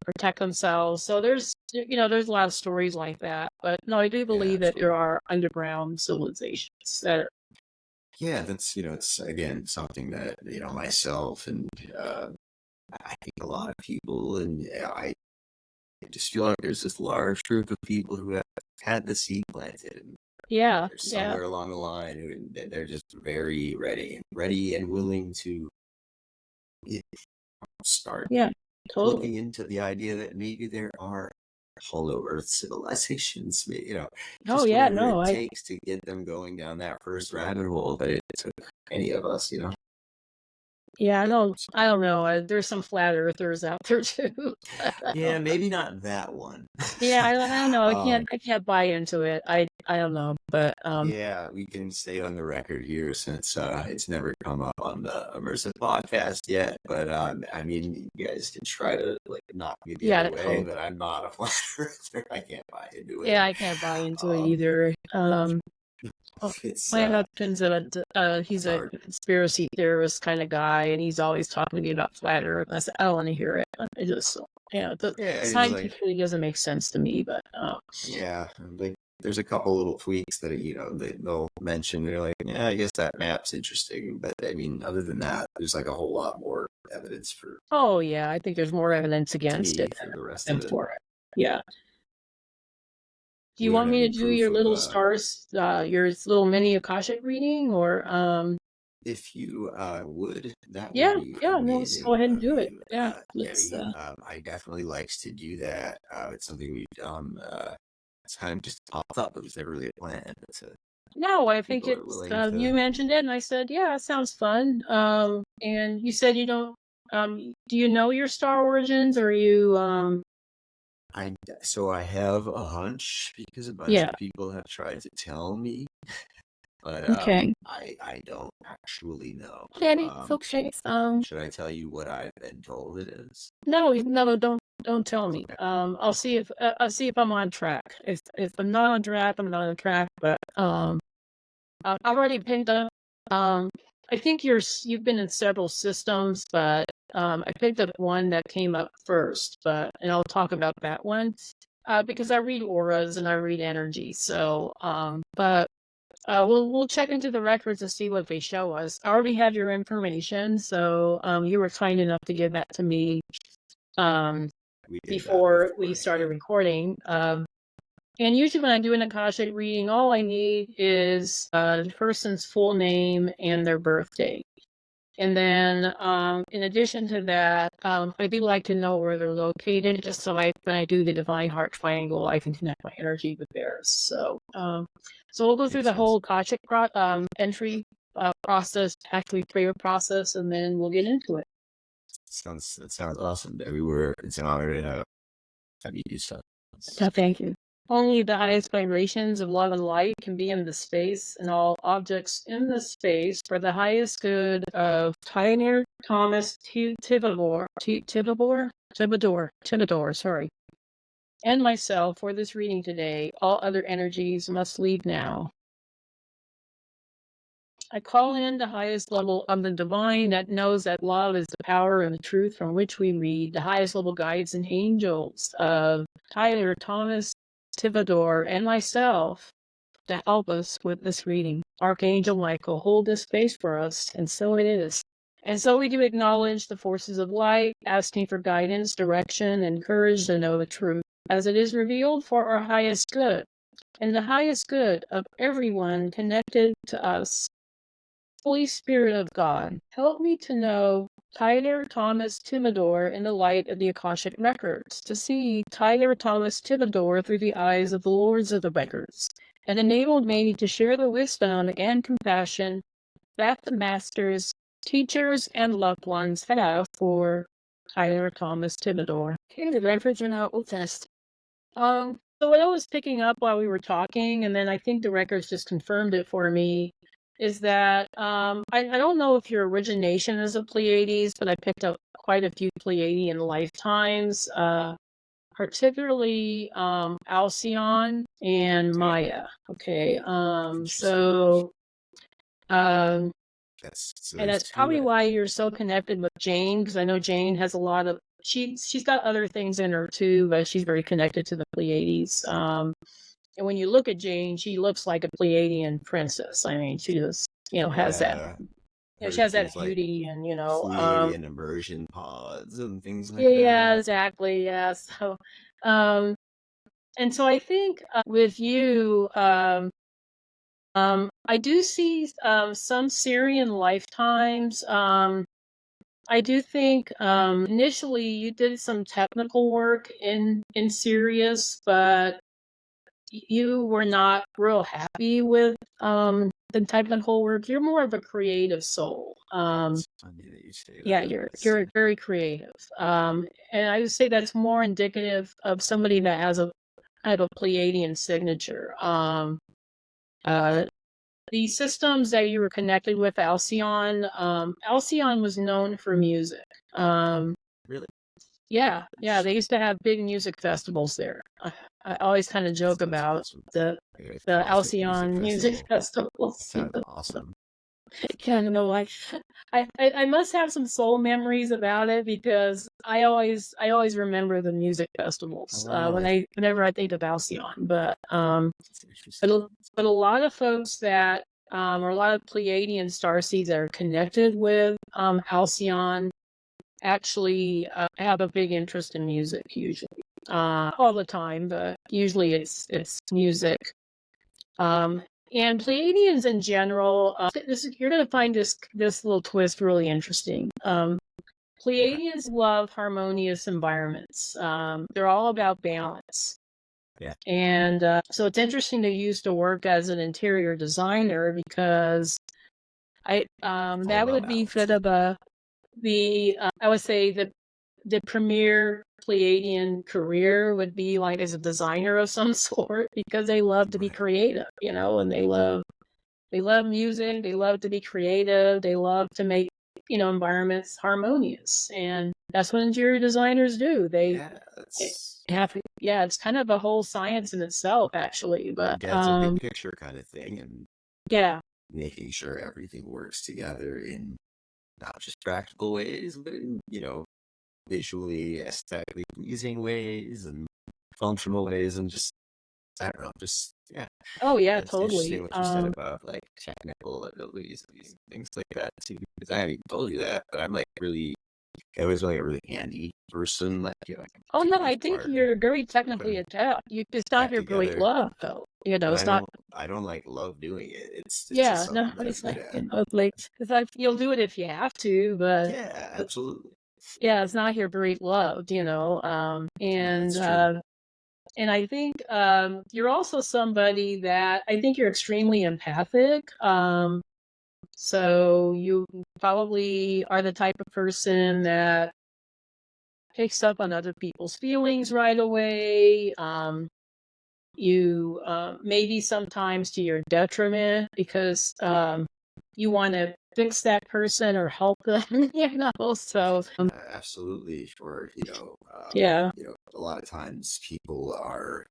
protect themselves. So there's a lot of stories like that. But no, I do believe that there are underground civilizations that are. Yeah, that's it's again something that myself and I think a lot of people, and I just feel like there's this large group of people who have had the seed planted, and Yeah, they're somewhere along the line who they're just very ready and willing to start looking into the idea that maybe there are hollow Earth civilizations. Whatever it takes to get them going down that first rabbit hole that it took any of us. Yeah, I don't know. There's some flat earthers out there too. Yeah, maybe not that one. Yeah, I don't know. I can't buy into it. I don't know, but yeah, we can stay on the record here since it's never come up on the Immersive podcast yet. But I mean, you guys can try to knock me the other way, but I'm not a flat earther. I can't buy into it. Yeah, I can't buy into it either. My husband's he's a conspiracy theorist kind of guy, and he's always talking to me about flat Earth. I said, I don't want to hear it. It just scientifically doesn't make sense to me. But there's a couple little tweaks that they'll mention. They're like, yeah, I guess that map's interesting, but I mean, other than that, there's like a whole lot more evidence for. Oh yeah, I think there's more evidence against it for the rest than of it. for it. Yeah. Do you want me to do your little your little mini Akashic reading, or if you would, that would be amazing. No, let's go ahead and do it. I definitely likes to do that. It's something we've done. It's kind of just popped up. It was never really a plan. No, I think it's you mentioned it, and I said, yeah, it sounds fun. And you said you don't. Do you know your star origins, or are you? So I have a hunch because a bunch of people have tried to tell me, but I don't actually know. Should I tell you what I've been told it is? No, don't tell me. I'll see if I'm on track. If I'm not on track, I'm not on track. But I've already picked up. I think you've been in several systems, but I picked up one that came up first. And I'll talk about that one because I read auras and I read energy. So, we'll check into the records to see what they show us. I already have your information, so you were kind enough to give that to me before we started recording. And usually when I do an Akashic reading, all I need is the person's full name and their birthday. And then in addition to that, I do like to know where they're located, just so when I do the Divine Heart Triangle, I can connect my energy with theirs. So we'll go through the whole Akashic entry process, actually prayer process, and then we'll get into it. That sounds awesome. It's an honor to have you do stuff. Thank you. Only the highest vibrations of love and light can be in the space, and all objects in the space for the highest good of Tyler Thomas Tivador, sorry. and myself for this reading today. All other energies must leave now. I call in the highest level of the divine that knows that love is the power and the truth from which we read, the highest level guides and angels of Tyler Thomas Tivador and myself to help us with this reading. Archangel Michael, hold this space for us, and so it is. And so we do acknowledge the forces of light, asking for guidance, direction, and courage to know the truth, as it is revealed for our highest good, and the highest good of everyone connected to us. Holy Spirit of God, help me to know Tyler Thomas Tivador in the light of the Akashic Records, to see Tyler Thomas Tivador through the eyes of the Lords of the Records, and enabled me to share the wisdom and compassion that the Masters, teachers, and loved ones have for Tyler Thomas Tivador. Okay, the records are now test. So what I was picking up while we were talking, and then I think the records just confirmed it for me, is that I don't know if your origination is a Pleiades, but I picked up quite a few Pleiadian lifetimes, particularly Alcyon and Maya. Okay, so and that's probably why you're so connected with Jane, because I know Jane has a lot of she's got other things in her too, but she's very connected to the Pleiades. And when you look at Jane, she looks like a Pleiadian princess. I mean, she just, has that. She has that beauty, and Pleiadian immersion pods and things like yeah, that. exactly. Yeah. So, and so I think with you, I do see some Syrian lifetimes. I do think initially you did some technical work in Sirius, but you were not real happy with the technical work. You're more of a creative soul. It's funny that you say Yeah, that. you're very creative. And I would say that's more indicative of somebody that has a kind of a Pleiadian signature. The systems that you were connected with, Alcyon, Alcyon was known for music. Really? Yeah, they used to have big music festivals there. I always kind of joke about the Alcyon music festivals. Sounds awesome. Yeah, no, like I must have some soul memories about it, because I always remember the music festivals whenever I think of Alcyon. But but a lot of folks that or a lot of Pleiadian starseeds that are connected with Halcyon actually have a big interest in music, usually. All the time, but usually it's music. And Pleiadians in general, you're going to find this little twist really interesting. Pleiadians love harmonious environments. They're all about balance. Yeah. And so it's interesting to use to work as an interior designer, because that would be sort of I would say the premier Pleiadian career would be like as a designer of some sort, because they love to be creative, and they love music, they love to be creative, they love to make environments harmonious, and that's what interior designers do. It's kind of a whole science in itself, actually. But it's a big picture kind of thing, and making sure everything works together in not just practical ways, but in visually, aesthetically pleasing ways and functional ways, and just I don't know, just Oh yeah, it's totally. Interesting what you said about like technical abilities and things like that too. Because I haven't told you that, but I'm like I was like a really handy person. Like, oh no, I think you're very technically adept. It's not your great love, though. It's not. I don't like love doing it. It's just no, it's like it's like you'll do it if you have to, but yeah, absolutely. Yeah, it's not your great love, and I think you're also somebody that I think you're extremely empathic. So you probably are the type of person that picks up on other people's feelings right away. You maybe sometimes to your detriment, because you want to fix that person or help them, so Absolutely. Or, yeah. a lot of times people are,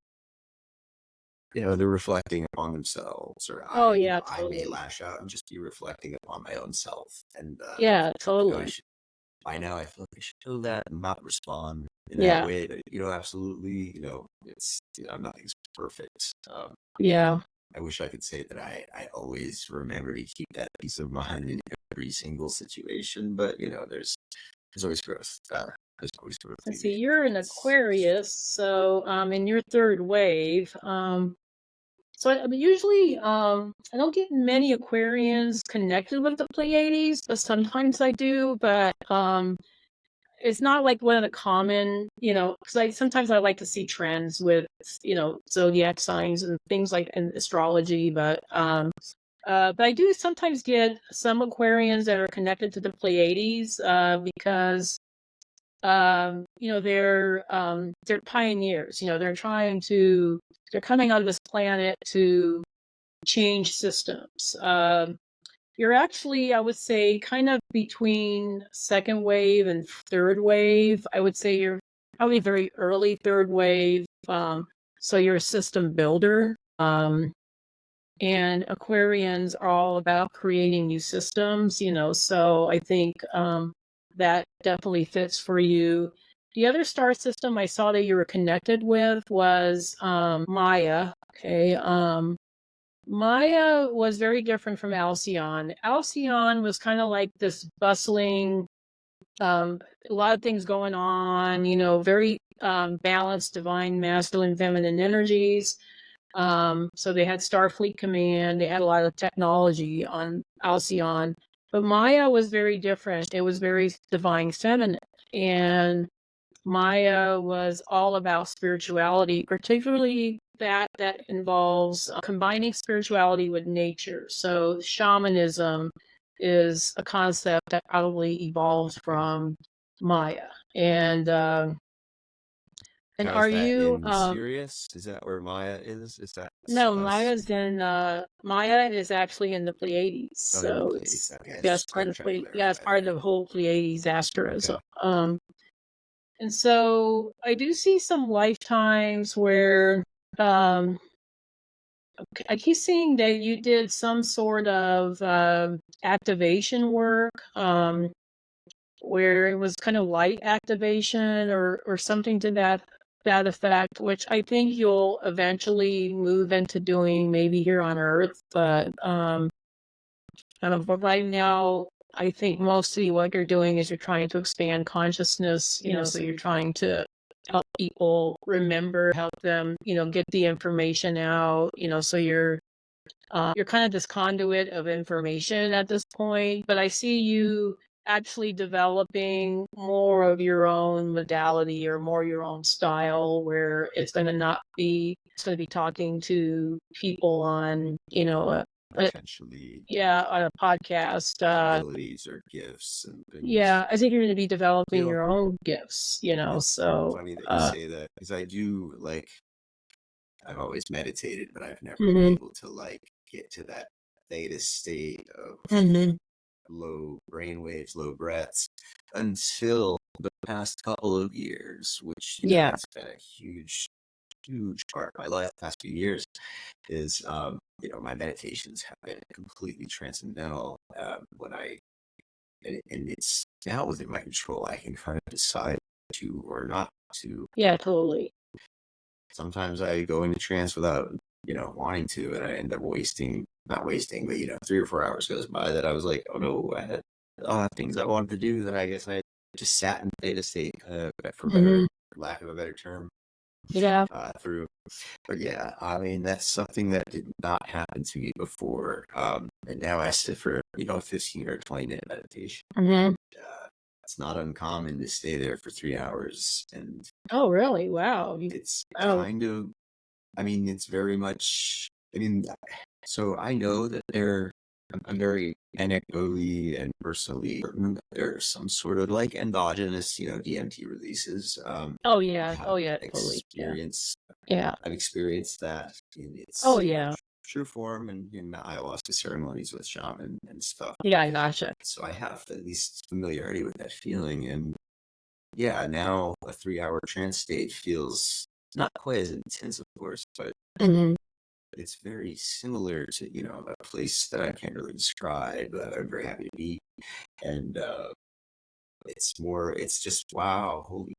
they're reflecting upon themselves, or Oh, yeah, I may totally. lash out and just be reflecting upon my own self. And, Yeah, I totally. should, by now I feel like I should know that and not respond in that Yeah, way. But, absolutely, it's, nothing's perfect. yeah. I wish I could say that I always remember to keep that peace of mind in every single situation, but, there's always growth. There's always growth to Let's be see, made. you're an Aquarius, so in your third wave. So I mean, usually I don't get many Aquarians connected with the Pleiades, but sometimes I do. But it's not like one of the common, because sometimes I like to see trends with zodiac signs and things like in astrology, but I do sometimes get some Aquarians that are connected to the Pleiades because they're pioneers. They're coming out of this planet to change systems. You're actually, I would say, kind of between second wave and third wave. I would say you're probably very early third wave. So you're a system builder. And Aquarians are all about creating new systems, so I think that definitely fits for you. The other star system I saw that you were connected with was Maya. Okay. Maya was very different from Alcyon. Alcyon was kind of like this bustling, a lot of things going on, very balanced divine masculine feminine energies. So they had Starfleet Command. They had a lot of technology on Alcyon, but Maya was very different. It was very divine feminine, and Maya was all about spirituality, particularly that involves combining spirituality with nature. So shamanism is a concept that probably evolved from Maya, and Now, is are that you in Sirius? Is that where Maya is? Is that No, us? Maya is actually in the Pleiades. Oh, in the So place. it's Okay, I yeah, it's just part of trying to it's clarify part of there. the whole Pleiades asterism. Okay. And so I do see some lifetimes where um I keep seeing that you did some sort of activation work, where it was kind of light activation or something to that effect, which I think you'll eventually move into doing maybe here on Earth, but but right now, I think mostly what you're doing is you're trying to expand consciousness, so you're trying to help people remember, help them, get the information out, so you're kind of this conduit of information at this point, but I see you actually developing more of your own modality or more your own style where it's going to be talking to people on, Potentially on a podcast. abilities or gifts and things. Yeah, I think you're going to be developing Feel your own gifts, it's so, funny that you say that because I do I've always meditated, but I've never been mhm, able to get to that theta state of mhm. low brain waves, low breaths until the past couple of years, which, Yeah. that's been a huge part of my life the past few years is, my meditations have been completely transcendental. When and it's now within my control. I can kind of decide to or not to. Yeah, totally. Sometimes I go into trance without, wanting to, and I end up not wasting, but, 3 or 4 hours goes by that I was like, oh no, I had things I wanted to do that I guess I just sat in theta state, Mhm. for lack of a better term, Yeah. through. But yeah, I mean, that's something that did not happen to me before. And now I sit for, a 15 or 20-minute meditation. Mhm. It's not uncommon to stay there for 3 hours, and Oh, really? Wow. it's Oh. kind of, I mean, it's very much, I mean, so I know that I'm very anecdotally and personally certain that there's some sort of endogenous, DMT releases. Oh, I yeah. have Oh, yeah, totally. Yeah. experience Yeah. I've experienced that in Oh, its yeah. true form and in the ayahuasca ceremonies with shaman and stuff. Yeah, I gotcha. So I have at least familiarity with that feeling. And yeah, now a 3-hour trance state feels not quite as intense, of course, but it's very similar to, a place that I can't really describe, I'm very happy to be. And it's just, wow, holy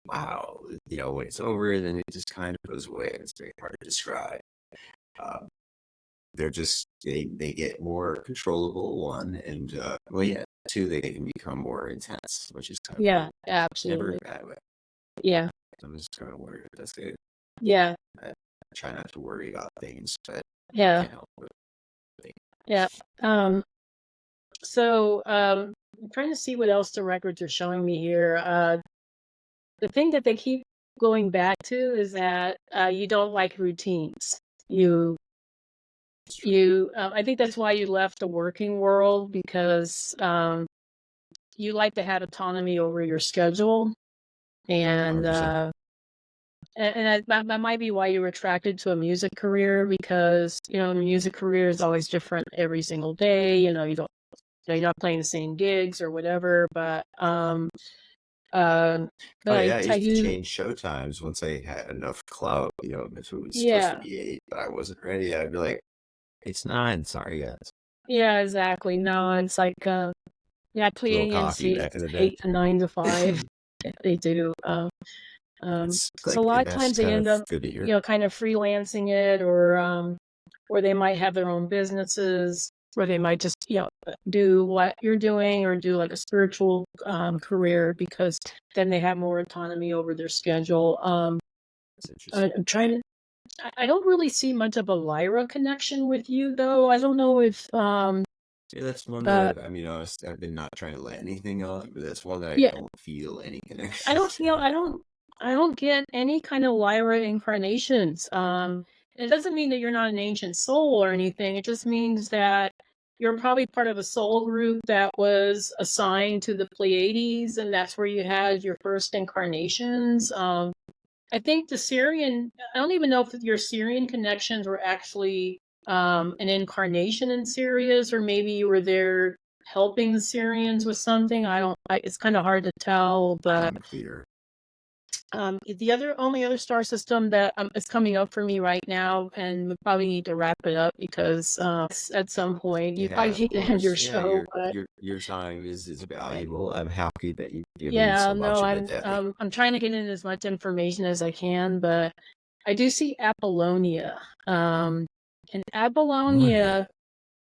wow. When it's over, then it just kind of goes away. It's very hard to describe. They're just, they get more controllable, one, and, well, yeah, two, they can become more intense, which is kind of Yeah, never absolutely. a bad way. Yeah. I'm just kind of worried. That's it. Yeah. I try not to worry about things, but I Yeah. can't help it. Yeah. So I'm trying to see what else the records are showing me here. The thing that they keep going back to is that you don't like routines. I think that's why you left the working world, because you like to have autonomy over your schedule, and 100%. and that might be why you were attracted to a music career, because the music career is always different every single day. You're not playing the same gigs or whatever, but Oh yeah, I I used to do. change show times once I had enough clout. If it was supposed to Yeah. be 8, but I wasn't ready, I'd be like, it's 9. Sorry, guys. Yeah, exactly. No, it's like Little Pleiadians coffee see back in the day. 8 to 9 to 5. They do. It's So a lot of that's times they kind end of up, good to hear. kind of freelancing it, or they might have their own businesses, or they might just, do what you're doing, or do like a spiritual career, because then they have more autonomy over their schedule. That's interesting. I'm trying to. I don't really see much of a Lyra connection with you, though. I don't know if Yeah, that's one that I've been not trying to let anything on, but that's one that I don't feel any connection. I don't get any kind of Lyra incarnations. It doesn't mean that you're not an ancient soul or anything. It just means that you're probably part of a soul group that was assigned to the Pleiades, and that's where you had your first incarnations. I think the Syrian, I don't even know if your Syrian connections were actually an incarnation in Sirius, or maybe you were there helping the Syrians with something. It's kind of hard to tell, but Unclear. the only other star system that is coming up for me right now, and we probably need to wrap it up, because at some point you probably need to end your show. But your time is valuable. I'm happy that you've given so much of it. I'm trying to get in as much information as I can, but I do see Apollonia. And Apollonia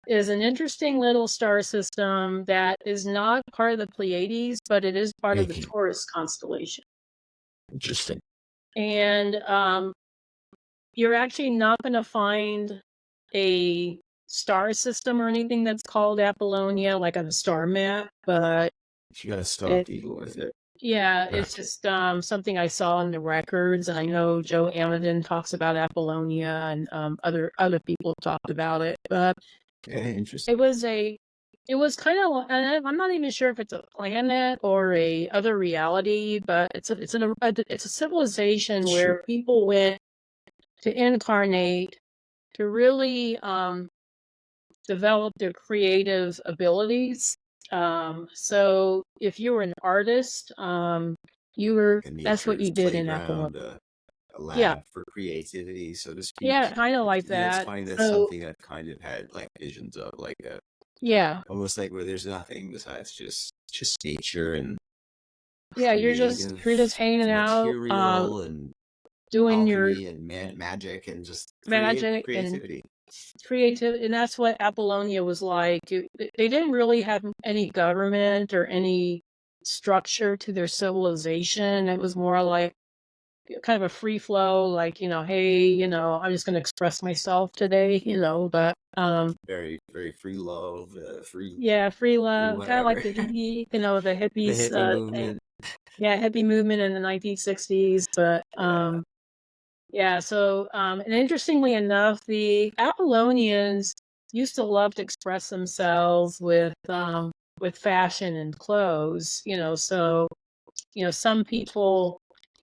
is an interesting little star system that is not part of the Pleiades, but it is part of the Taurus constellation. Interesting. And you're actually not going to find a star system or anything that's called Apollonia, like on a star map, but you gotta stop dealing with it. Yeah, it's just something I saw in the records, and I know Joe Amadin talks about Apollonia, and other people talked about it. But interesting. It was kind of, I'm not even sure if it's a planet or a other reality, but it's a civilization where people went to incarnate, to really develop their creative abilities. So if you were an artist, that's what you did in Apollonia. A lab for creativity, so to speak. Yeah, kind of like that. It's funny, that's something I've kind of had like visions of, like that. Yeah. Almost like where there's nothing besides just nature and you're just hanging out, and doing your and magic and just creativity. And that's what Apollonia was like. They didn't really have any government or any structure to their civilization. It was more like kind of a free flow, like, hey, I'm just going to express myself today, but very, very free love, free love, kind of like the hippie, the hippies, the hippie movement. Hippie movement in the 1960s. But so and interestingly enough, the Apollonians used to love to express themselves with fashion and clothes, so some people,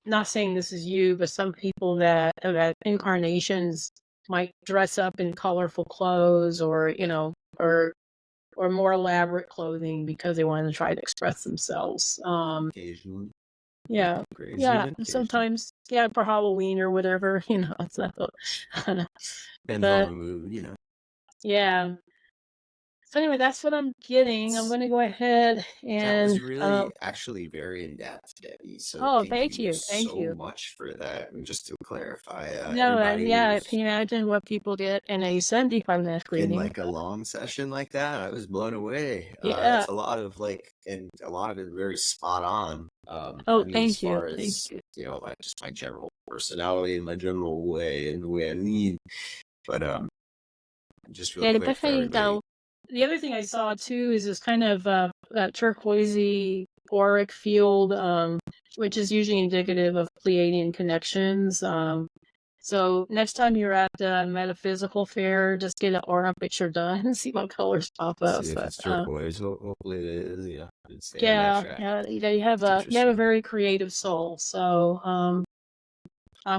not saying this is you, but some people that have had incarnations might dress up in colorful clothes, or or more elaborate clothing because they want to try to express themselves. Occasionally. Yeah. Crazy Yeah. occasionally. Sometimes, yeah, for Halloween or whatever, it's not Depends on but the mood, yeah. So anyway, that's what I'm getting. I'm going to go ahead That was and really actually very in depth, Debbie. So oh, thank thank you you. Thank so you. much for that. And just to clarify, No, everybody yeah, who's can you imagine what people get in a 75-minute in reading? like a long session like that, I was blown away. Yeah. That's a lot of and a lot of it very spot on. Oh, I mean, as thank you. far Thank as you. just my general personality and my general way and the way I lead. But just real Yeah, quick for definitely. everybody. The other thing I saw too is this kind of that turquoisey auric field, which is usually indicative of Pleiadian connections. So next time you're at the metaphysical fair, just get an aura picture done and see what colors pop up. See if it's turquoise. Hopefully it is. Yeah, stay on that track. Yeah. You have a very creative soul. So I'm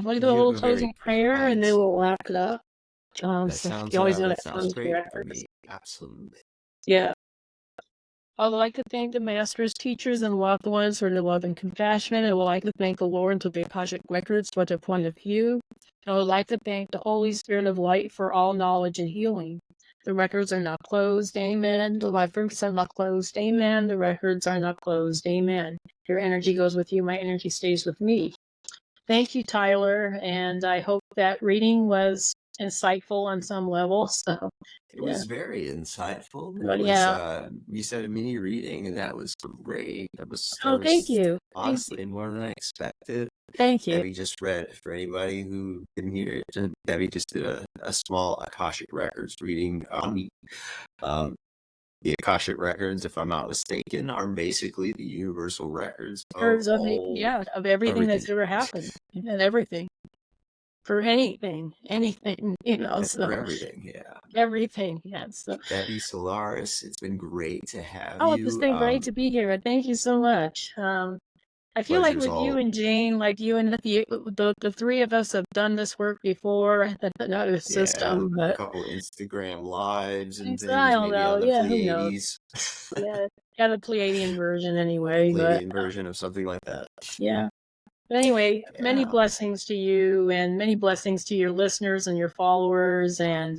going to do a little closing prayer, and then we'll wrap it up. That So sounds you always know that sounds great to me. Absolutely. Yeah. I would like to thank the masters, teachers, and loved ones for their love and compassion. I would like to thank the Lord through the Akashic Records for their point of view. I would like to thank the Holy Spirit of Light for all knowledge and healing. The records are not closed, amen. The life groups are not closed, amen. The records are not closed, amen. Your energy goes with you, my energy stays with me. Thank you, Tyler, and I hope that reading was insightful on some level. So it was very insightful. But yeah, you said a mini reading, and that was great. That was thank you. Honestly more than I expected. Thank you. Debbie just read, for anybody who didn't hear it, Debbie just did a small Akashic Records reading on me. The Akashic Records, if I'm not mistaken, are basically the universal records of everything that's ever happened and everything. For anything, for everything, yeah. Everything, yes. So, Debbie, Solaris, it's been great to have you. It's been great to be here. Thank you so much. I feel like with you and Jane, like you and the three of us have done this work before. Another system, a couple Instagram lives and things, maybe know. on the Pleiades. Yeah, the Pleiadian version anyway. Pleiadian version of something like that. Yeah. But anyway, many blessings to you, and many blessings to your listeners and your followers, and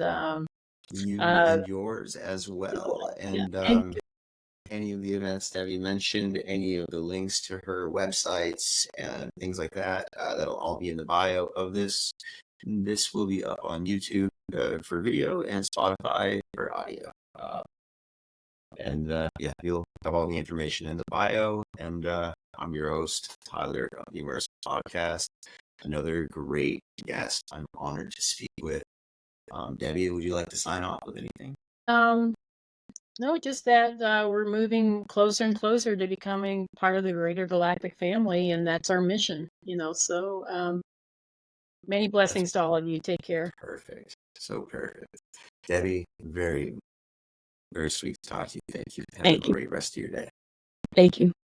you and yours as well. And any of the events that we mentioned, any of the links to her websites and things like that, that'll all be in the bio of this. This will be up on YouTube for video and Spotify for audio. You'll have all the information in the bio. And I'm your host, Tyler, of the Immersive Podcast. Another great guest I'm honored to speak with. Debbie, would you like to sign off with anything? No, just that we're moving closer and closer to becoming part of the greater galactic family, and that's our mission, So many blessings to all of you. Take care. Perfect. So perfect. Debbie, very, very sweet to talk to you. Thank you. Have a great rest of your day. Thank you.